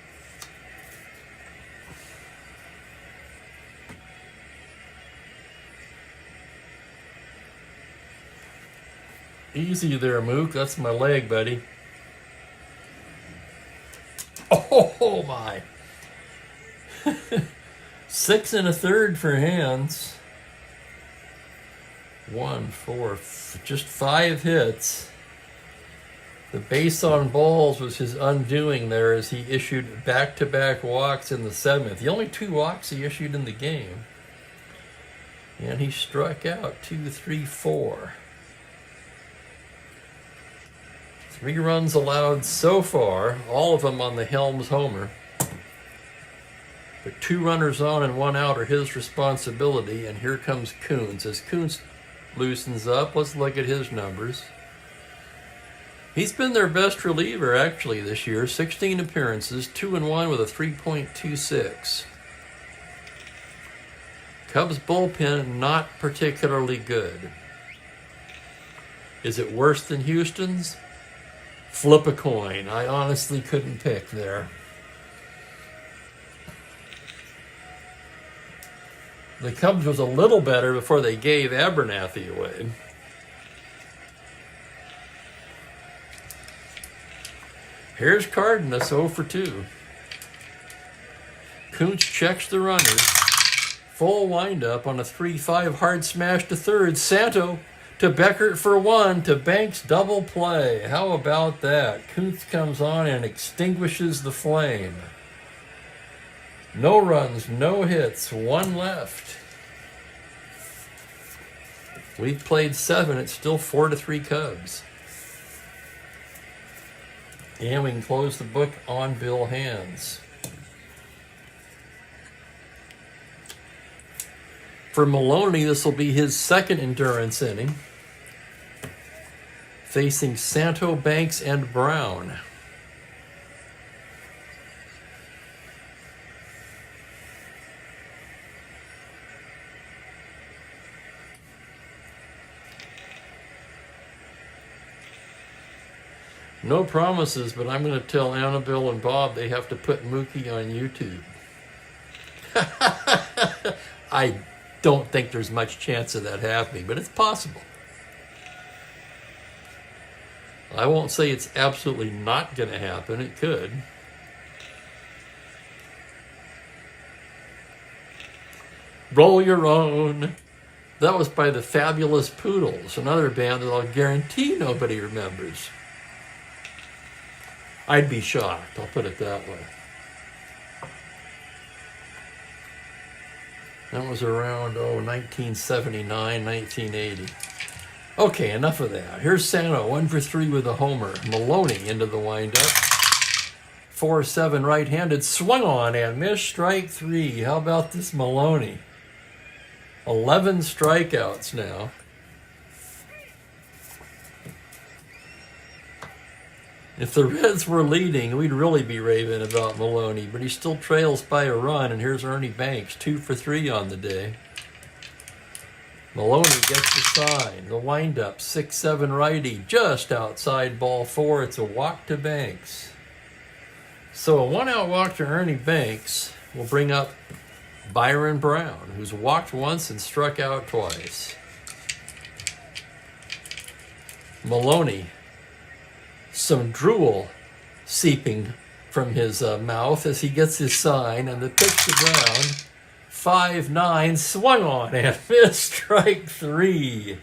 A: Easy there, Mook. That's my leg, buddy. Oh my. 6 1/3 for Hands. 1, 4, just 5 hits. The base on balls was his undoing there as he issued back-to-back walks in the 7th. The only 2 walks he issued in the game. And he struck out 2, 3, 4. 3 runs allowed so far, all of them on the Helms homer. But 2 runners on and 1 out are his responsibility, and here comes Kuntz. As Kuntz loosens up, let's look at his numbers. He's been their best reliever, actually, this year. 16 appearances, 2-1 with a 3.26. Cubs bullpen, not particularly good. Is it worse than Houston's? Flip a coin. I honestly couldn't pick there. The Cubs was a little better before they gave Abernathy away. Here's Cardenas 0 for 2. Kuntz checks the runners. Full windup on a 3-5 hard smash to third. Santo to Beckert for 1, to Banks double play. How about that? Kuntz comes on and extinguishes the flame. No runs, no hits, 1 left. We've played 7, it's still 4-3 Cubs. And we can close the book on Bill Hands. For Maloney, this will be his second endurance inning, facing Santo, Banks, and Brown. No promises, but I'm going to tell Annabelle and Bob they have to put Mookie on YouTube. I don't think there's much chance of that happening, but it's possible. I won't say it's absolutely not going to happen. It could. Roll Your Own. That was by the Fabulous Poodles, another band that I'll guarantee nobody remembers. I'd be shocked, I'll put it that way. That was around, 1979, 1980. Okay, enough of that. Here's Santo, 1 for 3 with a homer. Maloney into the windup. 4-7 right-handed, swung on and missed, strike 3. How about this Maloney? 11 strikeouts now. If the Reds were leading, we'd really be raving about Maloney, but he still trails by a run, and here's Ernie Banks, 2 for 3 on the day. Maloney gets the sign, the windup, 6-7 righty, just outside ball 4. It's a walk to Banks. So a 1-out walk to Ernie Banks will bring up Byron Brown, who's walked once and struck out twice. Maloney, some drool seeping from his mouth as he gets his sign, and the pitch to Brown, 5-9, swung on and missed, strike 3.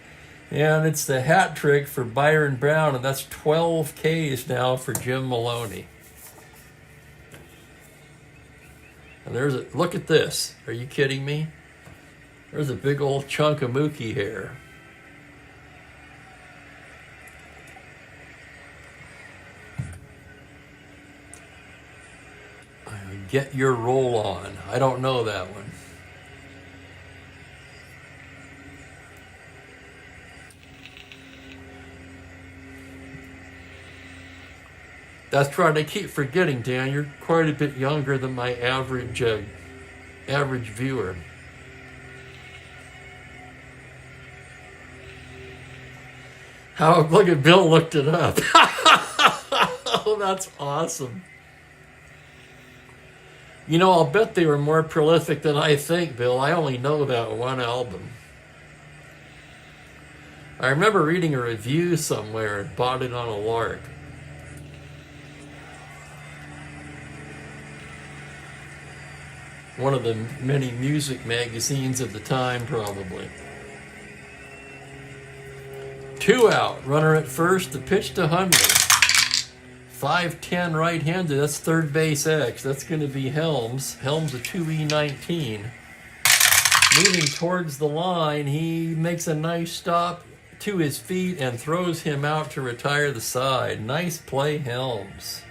A: And it's the hat trick for Byron Brown, and that's 12 Ks now for Jim Maloney. And there's a, look at this. Are you kidding me? There's a big old chunk of Mookie hair. Get Your Roll On. I don't know that one. That's right. I keep forgetting, Dan. You're quite a bit younger than my average viewer. How? Look at Bill looked it up. Oh, that's awesome. You know, I'll bet they were more prolific than I think, Bill. I only know that one album. I remember reading a review somewhere and bought it on a lark. One of the many music magazines of the time, probably. 2 out, runner at first, the pitch to Hundley. 5'10" right-handed, that's third base X. That's going to be Helms. Helms a 2E19. Moving towards the line, he makes a nice stop to his feet and throws him out to retire the side. Nice play, Helms.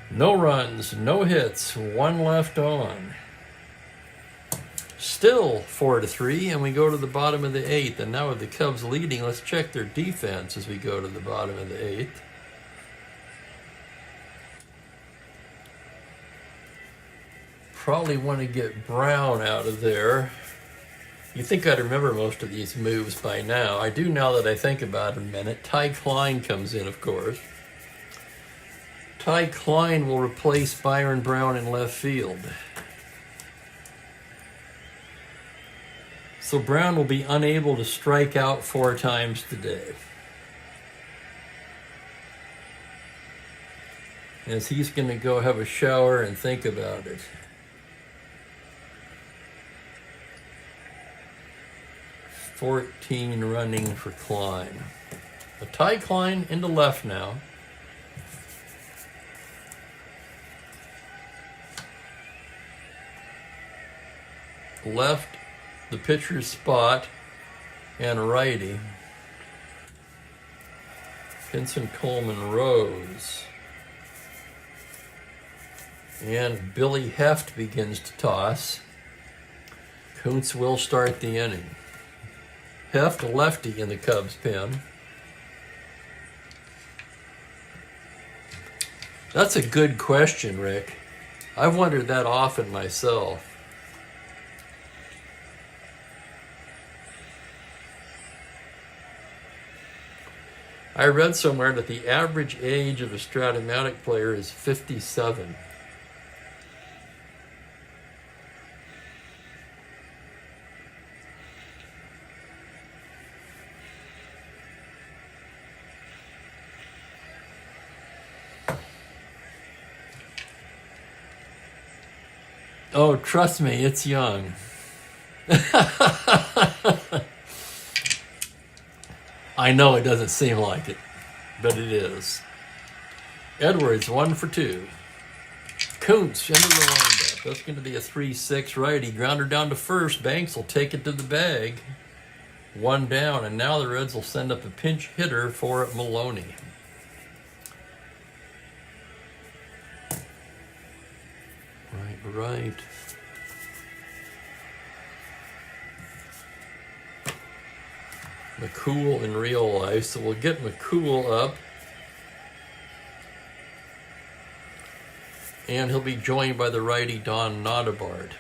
A: No runs, no hits, 1 left on. Still 4-3, and we go to the bottom of the 8th. And now with the Cubs leading, let's check their defense as we go to the bottom of the 8th. Probably want to get Brown out of there. You think I'd remember most of these moves by now. I do now that I think about it a minute. Ty Klein comes in, of course. Ty Klein will replace Byron Brown in left field. So Brown will be unable to strike out 4 times today, as he's going to go have a shower and think about it. $14 running for Klein. A Ty Klein into left now. Left, the pitcher's spot, and righty. Vincent Coleman Rose. And Billy Heft begins to toss. Kuntz will start the inning. Heft, a lefty in the Cubs pen. That's a good question, Rick. I've wondered that often myself. I read somewhere that the average age of a Strat-O-Matic player is 57. Oh, trust me, it's young. I know it doesn't seem like it, but it is. Edwards, 1 for 2. Kuntz into the windup. That's going to be a 3-6 righty. Grounder down to first. Banks will take it to the bag. 1 down, and now the Reds will send up a pinch hitter for Maloney. Right. McCool in real life, so we'll get McCool up. And he'll be joined by the righty Don Notabart.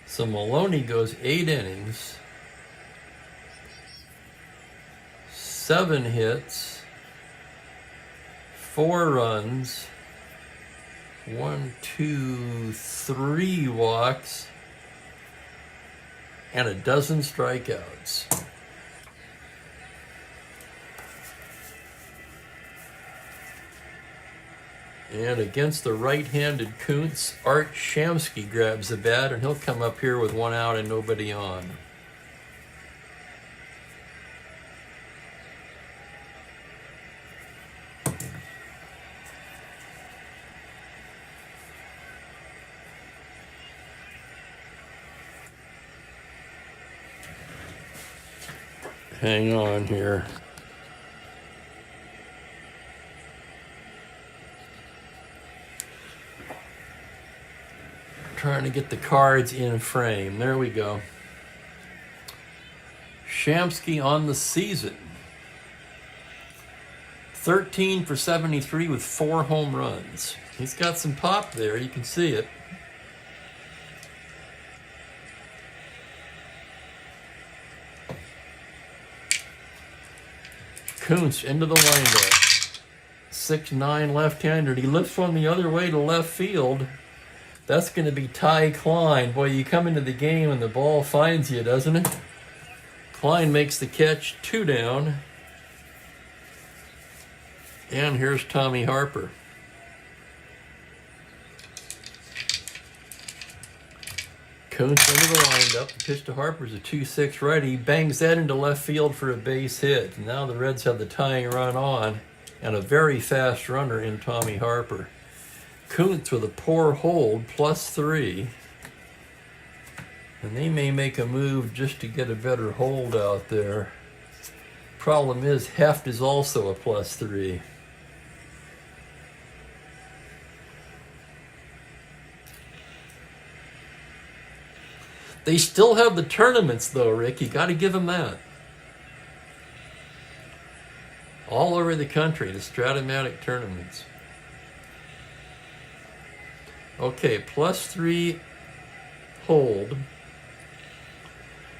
A: So Maloney goes 8 innings, 7 hits, 4 runs, 1, 2, 3 walks, and a dozen strikeouts. And against the right-handed Kuntz, Art Shamsky grabs the bat, and he'll come up here with 1 out and nobody on. Hang on here. Trying to get the cards in frame. There we go. Shamsky on the season. 13 for 73 with 4 home runs. He's got some pop there. You can see it. Kuntz into the windup. 6'9" left-hander. He lifts one the other way to left field. That's going to be Ty Klein. Boy, you come into the game and the ball finds you, doesn't it? Klein makes the catch, 2 down. And here's Tommy Harper. Kuntz into the windup. The pitch to Harper's a 2-6 righty. Bangs that into left field for a base hit. Now the Reds have the tying run on and a very fast runner in Tommy Harper. Kuntz with a poor hold, +3. And they may make a move just to get a better hold out there. Problem is, Heft is also a +3. They still have the tournaments, though, Rick. You got to give them that. All over the country, the Strat-O-Matic tournaments. Okay, +3 hold.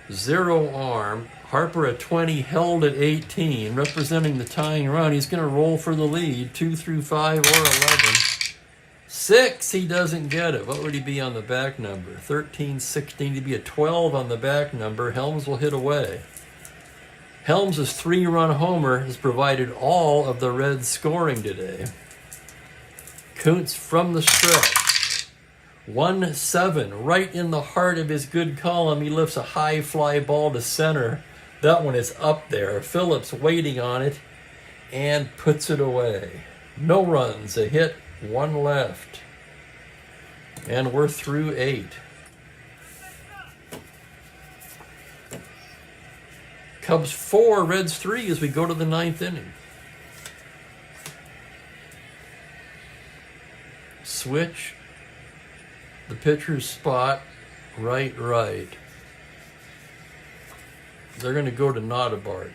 A: 0 arm. Harper at 20, held at 18, representing the tying run. He's going to roll for the lead, 2 through 5 or 11. 6, he doesn't get it. What would he be on the back number? 13, 16, he'd be a 12 on the back number. Helms will hit away. Helms' 3-run homer has provided all of the Reds' scoring today. Kuntz from the stretch. 1-7, right in the heart of his good column. He lifts a high fly ball to center. That one is up there. Phillips waiting on it and puts it away. No runs, a hit, 1 left. And we're through 8. Cubs 4, Reds 3 as we go to the 9th inning. Switch the pitcher's spot, right. They're going to go to Notabart.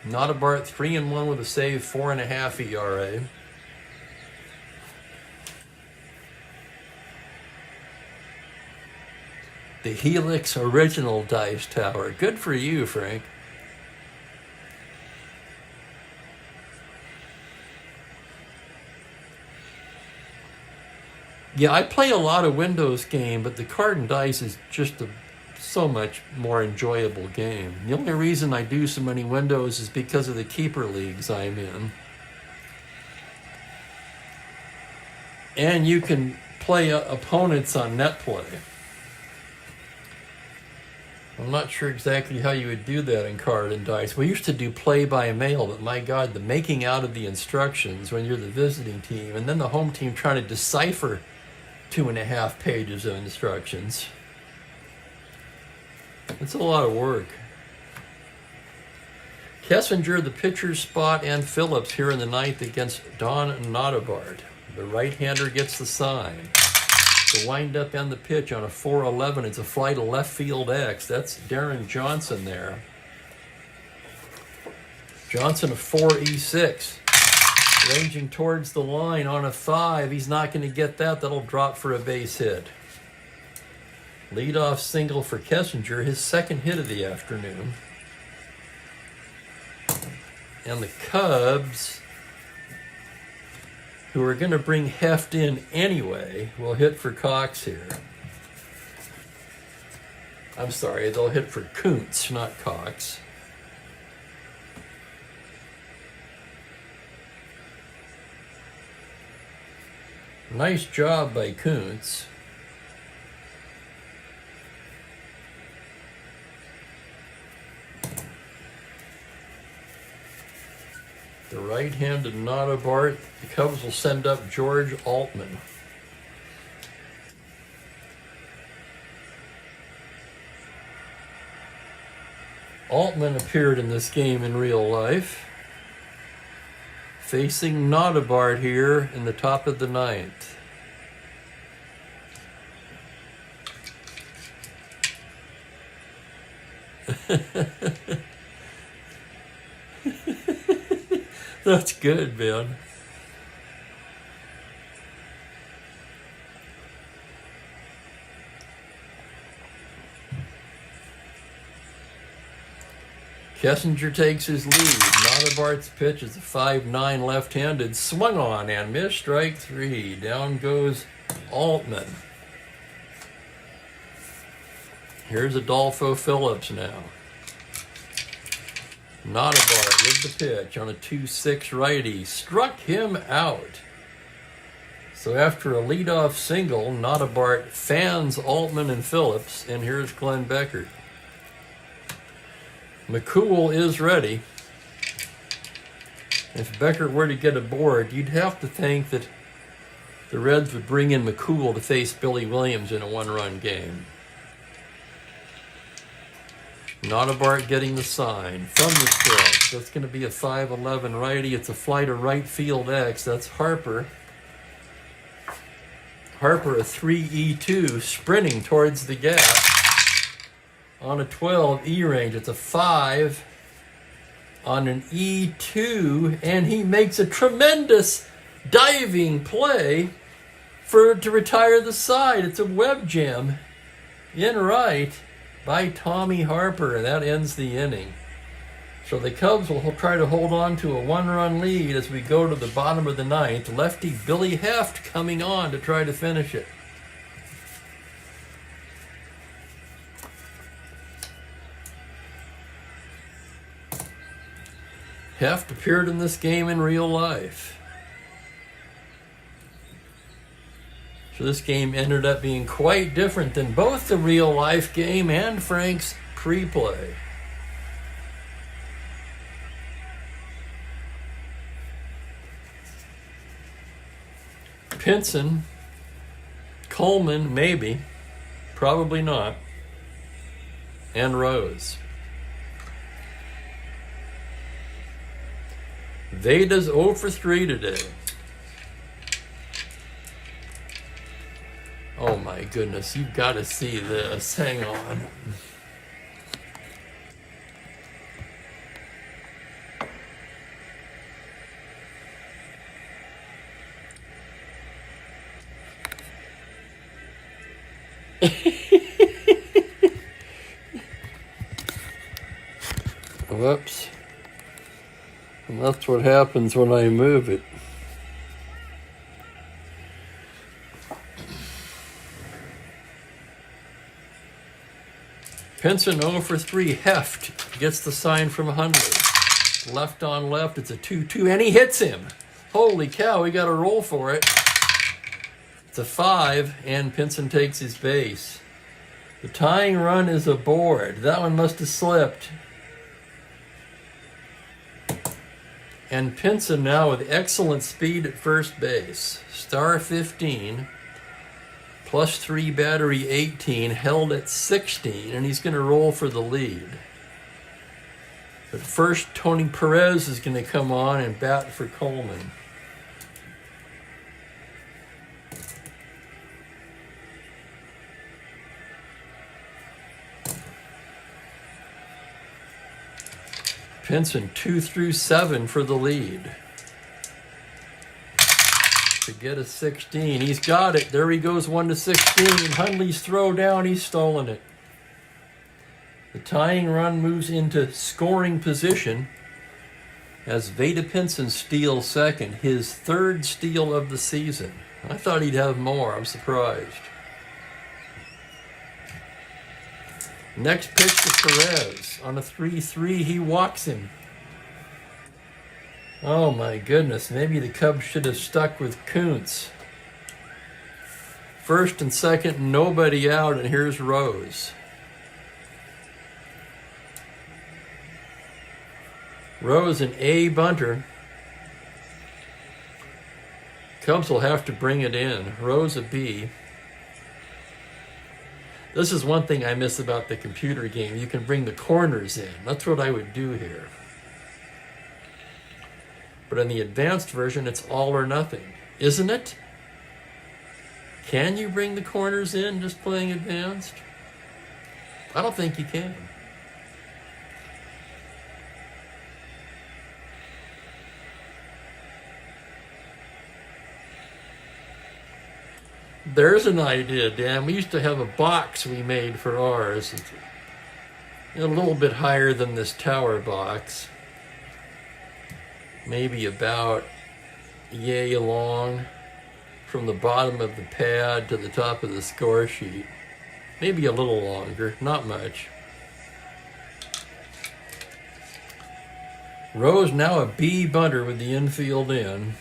A: Notabart 3-1 with a save, 4.5 ERA. The Helix Original Dice Tower. Good for you, Frank. Yeah, I play a lot of Windows game, but the card and dice is just a so much more enjoyable game. The only reason I do so many Windows is because of the keeper leagues I'm in. And you can play opponents on NetPlay. I'm not sure exactly how you would do that in card and dice. We used to do play by mail, but my God, the making out of the instructions when you're the visiting team, and then the home team trying to decipher 2.5 pages of instructions. It's a lot of work. Kessinger, the pitcher's spot, and Phillips here in the 9th against Don Notabart. The right-hander gets the sign. The wind-up and the pitch on a 4-11. It's a fly to left field X. That's Darren Johnson there. Johnson a 4-E6. Ranging towards the line on a 5. He's not going to get that. That'll drop for a base hit. Leadoff single for Kessinger, his second hit of the afternoon. And the Cubs, who are going to bring Heft in anyway, will hit for Cox here. I'm sorry, they'll hit for Kuntz, not Cox. Nice job by Kuntz. The right-handed Notabart. The Cubs will send up George Altman. Altman appeared in this game in real life. Facing Notabart here in the top of the 9th. That's good, man. Kessinger takes his lead. Notabart's pitch is a 5-9 left-handed. Swung on and missed, strike 3. Down goes Altman. Here's Adolfo Phillips now. Notabart with the pitch on a 2-6 righty. Struck him out. So after a leadoff single, Notabart fans Altman and Phillips, and here's Glenn Beckert. McCool is ready. If Beckert were to get aboard, you'd have to think that the Reds would bring in McCool to face Billy Williams in a one-run game. Notabart getting the sign from the stretch. That's going to be a 5-11 righty. It's a fly to right field X. That's Harper. Harper, a 3-E2, sprinting towards the gap on a 12 E range. It's a 5 on an E2, and he makes a tremendous diving play to retire the side. It's a web jam in right by Tommy Harper, and that ends the inning. So the Cubs will try to hold on to a one-run lead as we go to the bottom of the ninth. Lefty Billy Heft coming on to try to finish it. Heft appeared in this game in real life. So this game ended up being quite different than both the real-life game and Frank's pre-play. Pinson, Coleman, maybe, probably not, and Rose. Veda's 0 for 3 today. Oh my goodness, you've got to see this. Hang on. Whoops. And that's what happens when I move it. Pinson 0 for 3. Heft gets the sign from Hundley. Left on left, it's a 2-2, and he hits him. Holy cow, he got a roll for it. It's a 5, and Pinson takes his base. The tying run is aboard. That one must have slipped. And Pinson now with excellent speed at first base. Star 15. Plus 3 battery 18, held at 16, and he's going to roll for the lead. But first, Tony Perez is going to come on and bat for Coleman. Pinson 2 through 7 for the lead. To get a 16. He's got it. There he goes, 1 to 16. Hundley's throw down. He's stolen it. The tying run moves into scoring position as Veda Pinson steals second, his 3rd steal of the season. I thought he'd have more. I'm surprised. Next pitch to Perez. On a 3-3, he walks him. Oh my goodness, maybe the Cubs should have stuck with Kuntz. First and second, nobody out, and here's Rose. Rose, an A bunter. Cubs will have to bring it in. Rose, a B. This is one thing I miss about the computer game. You can bring the corners in. That's what I would do here. But in the advanced version, it's all or nothing, isn't it? Can you bring the corners in just playing advanced? I don't think you can. There's an idea, Dan. We used to have a box we made for ours. It's a little bit higher than this tower box. Maybe about yay long from the bottom of the pad to the top of the score sheet. Maybe a little longer, not much. Rose now a B bunter with the infield in.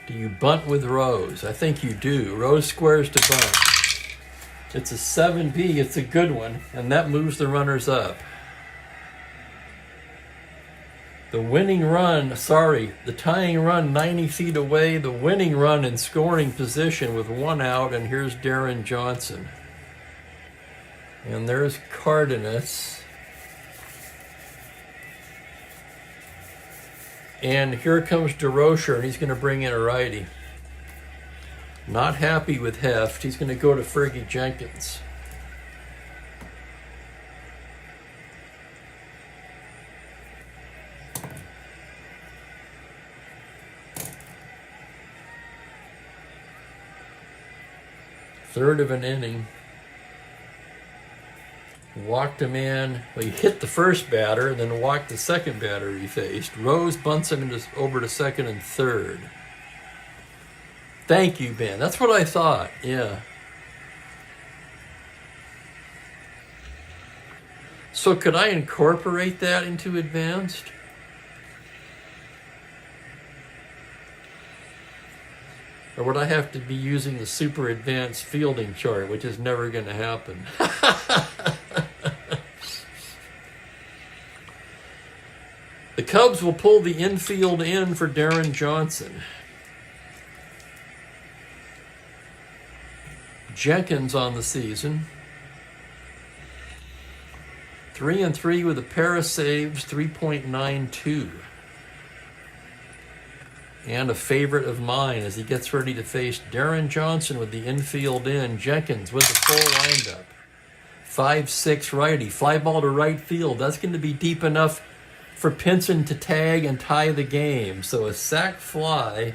A: Do you bunt with Rose? I think you do. Rose squares to bunt. It's a 7B, it's a good one, and that moves the runners up. The winning run, sorry, the tying run 90 feet away, the winning run in scoring position with 1 out, and here's Darren Johnson. And there's Cardenas. And here comes DeRocher, and he's going to bring in a righty. Not happy with Heft. He's going to go to Fergie Jenkins. Third of an inning. Walked him in. Well, he hit the first batter and then walked the second batter he faced. Rose bunts him over to second and third. Thank you, Ben. That's what I thought. Yeah. So could I incorporate that into Advanced? Or would I have to be using the super advanced fielding chart, which is never going to happen? The Cubs will pull the infield in for Darren Johnson. Jenkins on the season. 3-3 with a pair of saves, 3.92. And a favorite of mine as he gets ready to face Darren Johnson with the infield in. Jenkins with the full windup. 5-6 righty. Fly ball to right field. That's going to be deep enough for Pinson to tag and tie the game. So a sac fly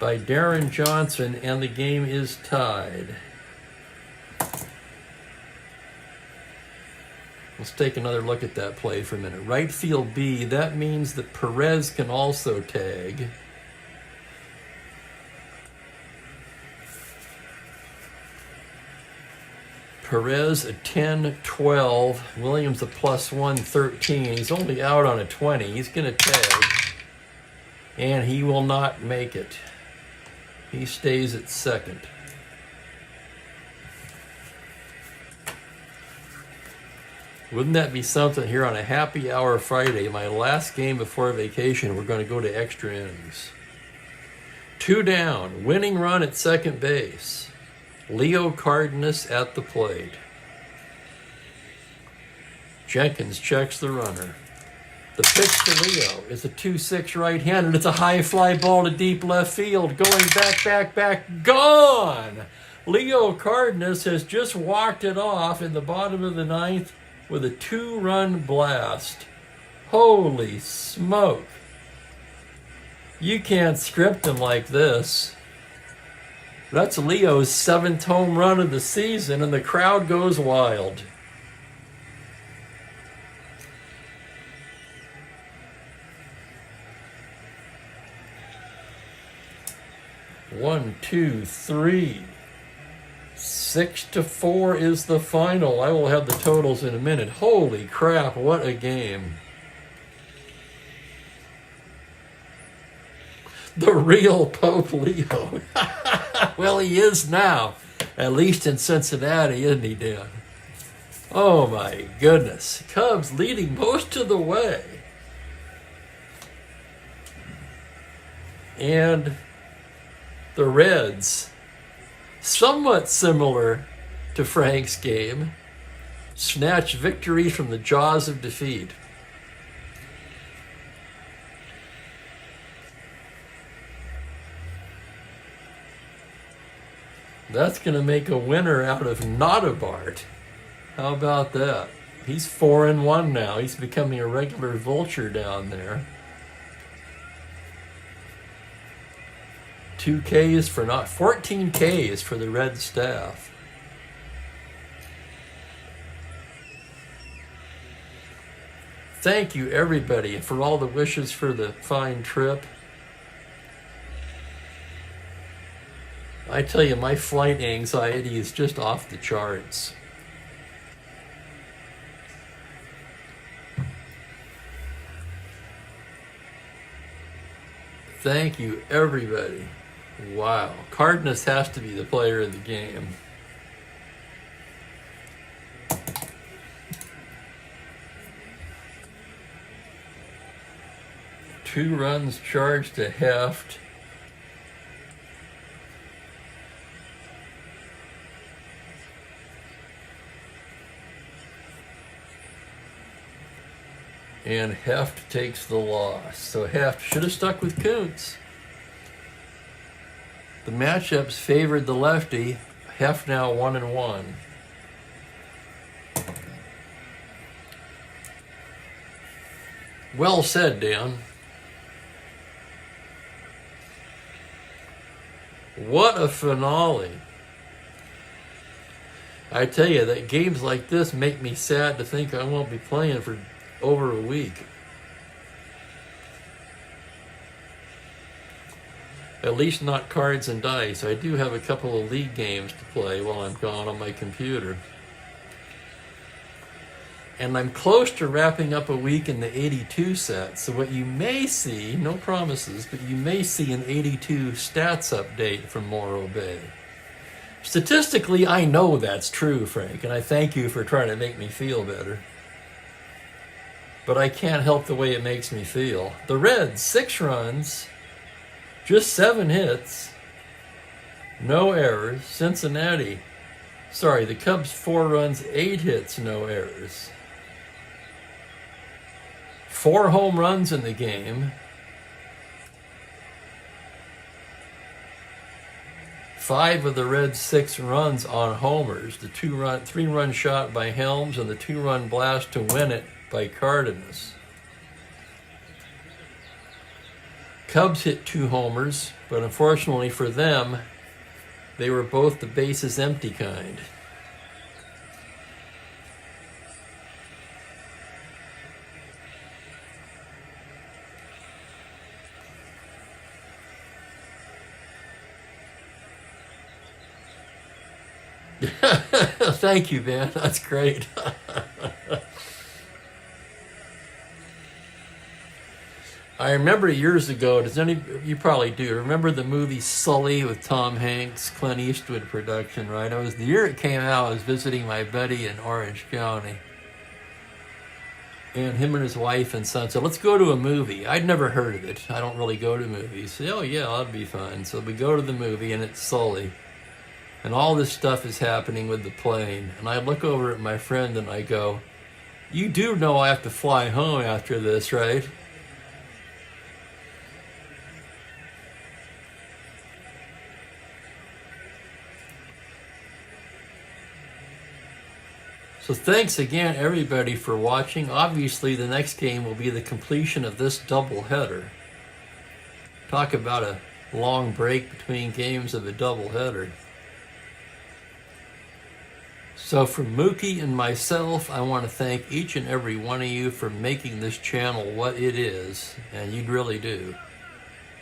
A: by Darren Johnson, and the game is tied. Let's take another look at that play for a minute. Right field B, that means that Perez can also tag. Perez a 10-12, Williams a +1, 13. He's only out on a 20. He's going to tag, and he will not make it. He stays at second. Wouldn't that be something here on a happy hour Friday, my last game before vacation, we're going to go to extra innings. 2 down, winning run at second base. Leo Cardenas at the plate. Jenkins checks the runner. The pitch to Leo is a 2-6 right-handed. It's a high fly ball to deep left field. Going back, gone! Leo Cardenas has just walked it off in the bottom of the 9th with a 2-run blast. Holy smoke. You can't script him like this. That's Leo's 7th home run of the season, and the crowd goes wild. One, two, three. 6-4 is the final. I will have the totals in a minute. Holy crap, what a game. The real Pope Leo. Well, he is now. At least in Cincinnati, isn't he, Dan? Oh my goodness. Cubs leading most of the way. And the Reds, somewhat similar to Frank's game, snatch victory from the jaws of defeat. That's going to make a winner out of Notabart. How about that? He's 4-1 now. He's becoming a regular vulture down there. 2 Ks for 14 Ks for the Red staff. Thank you, everybody, for all the wishes for the fine trip. I tell you, my flight anxiety is just off the charts. Thank you, everybody. Wow. Cardenas has to be the player of the game. 2 runs charged to Heft. And Heft takes the loss. So Heft should have stuck with Kuntz. The matchups favored the lefty. Heft now 1-1. Well said, Dan. What a finale. I tell you, that games like this make me sad to think I won't be playing for over a week. At least not cards and dice. I do have a couple of league games to play while I'm gone on my computer. And I'm close to wrapping up a week in the 82 set. So what you may see, no promises, but you may see an 82 stats update from Morro Bay. Statistically, I know that's true, Frank, and I thank you for trying to make me feel better. But I can't help the way it makes me feel. The Reds, 6 runs, just 7 hits, no errors. Cincinnati, the Cubs, 4 runs, 8 hits, no errors. 4 home runs in the game. 5 of the Reds' 6 runs on homers. The 3-run shot by Helms and the 2-run blast to win it by Cardenas. Cubs hit 2 homers, but unfortunately for them, they were both the bases empty kind. Thank you, Ben. That's great. I remember years ago, you probably do, remember the movie Sully with Tom Hanks, Clint Eastwood production, right? The year it came out, I was visiting my buddy in Orange County. And him and his wife and son said, let's go to a movie. I'd never heard of it. I don't really go to movies. So, oh yeah, that'd be fun. So we go to the movie and it's Sully. And all this stuff is happening with the plane. And I look over at my friend and I go, you do know I have to fly home after this, right? So thanks again, everybody, for watching. Obviously, the next game will be the completion of this doubleheader. Talk about a long break between games of a doubleheader. So from Mookie and myself, I want to thank each and every one of you for making this channel what it is, and you really do.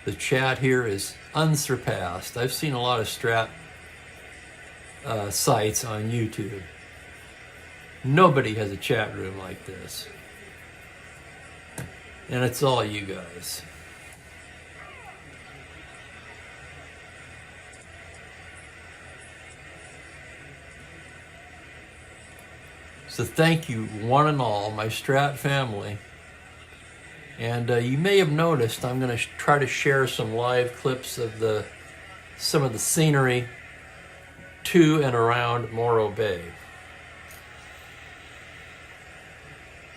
A: The chat here is unsurpassed. I've seen a lot of Strat sites on YouTube. Nobody has a chat room like this. And it's all you guys. So thank you, one and all, my Strat family. And you may have noticed I'm going to try to share some live clips of some of the scenery to and around Morro Bay.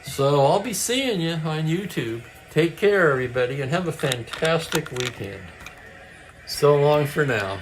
A: So I'll be seeing you on YouTube. Take care, everybody, and have a fantastic weekend. So long for now.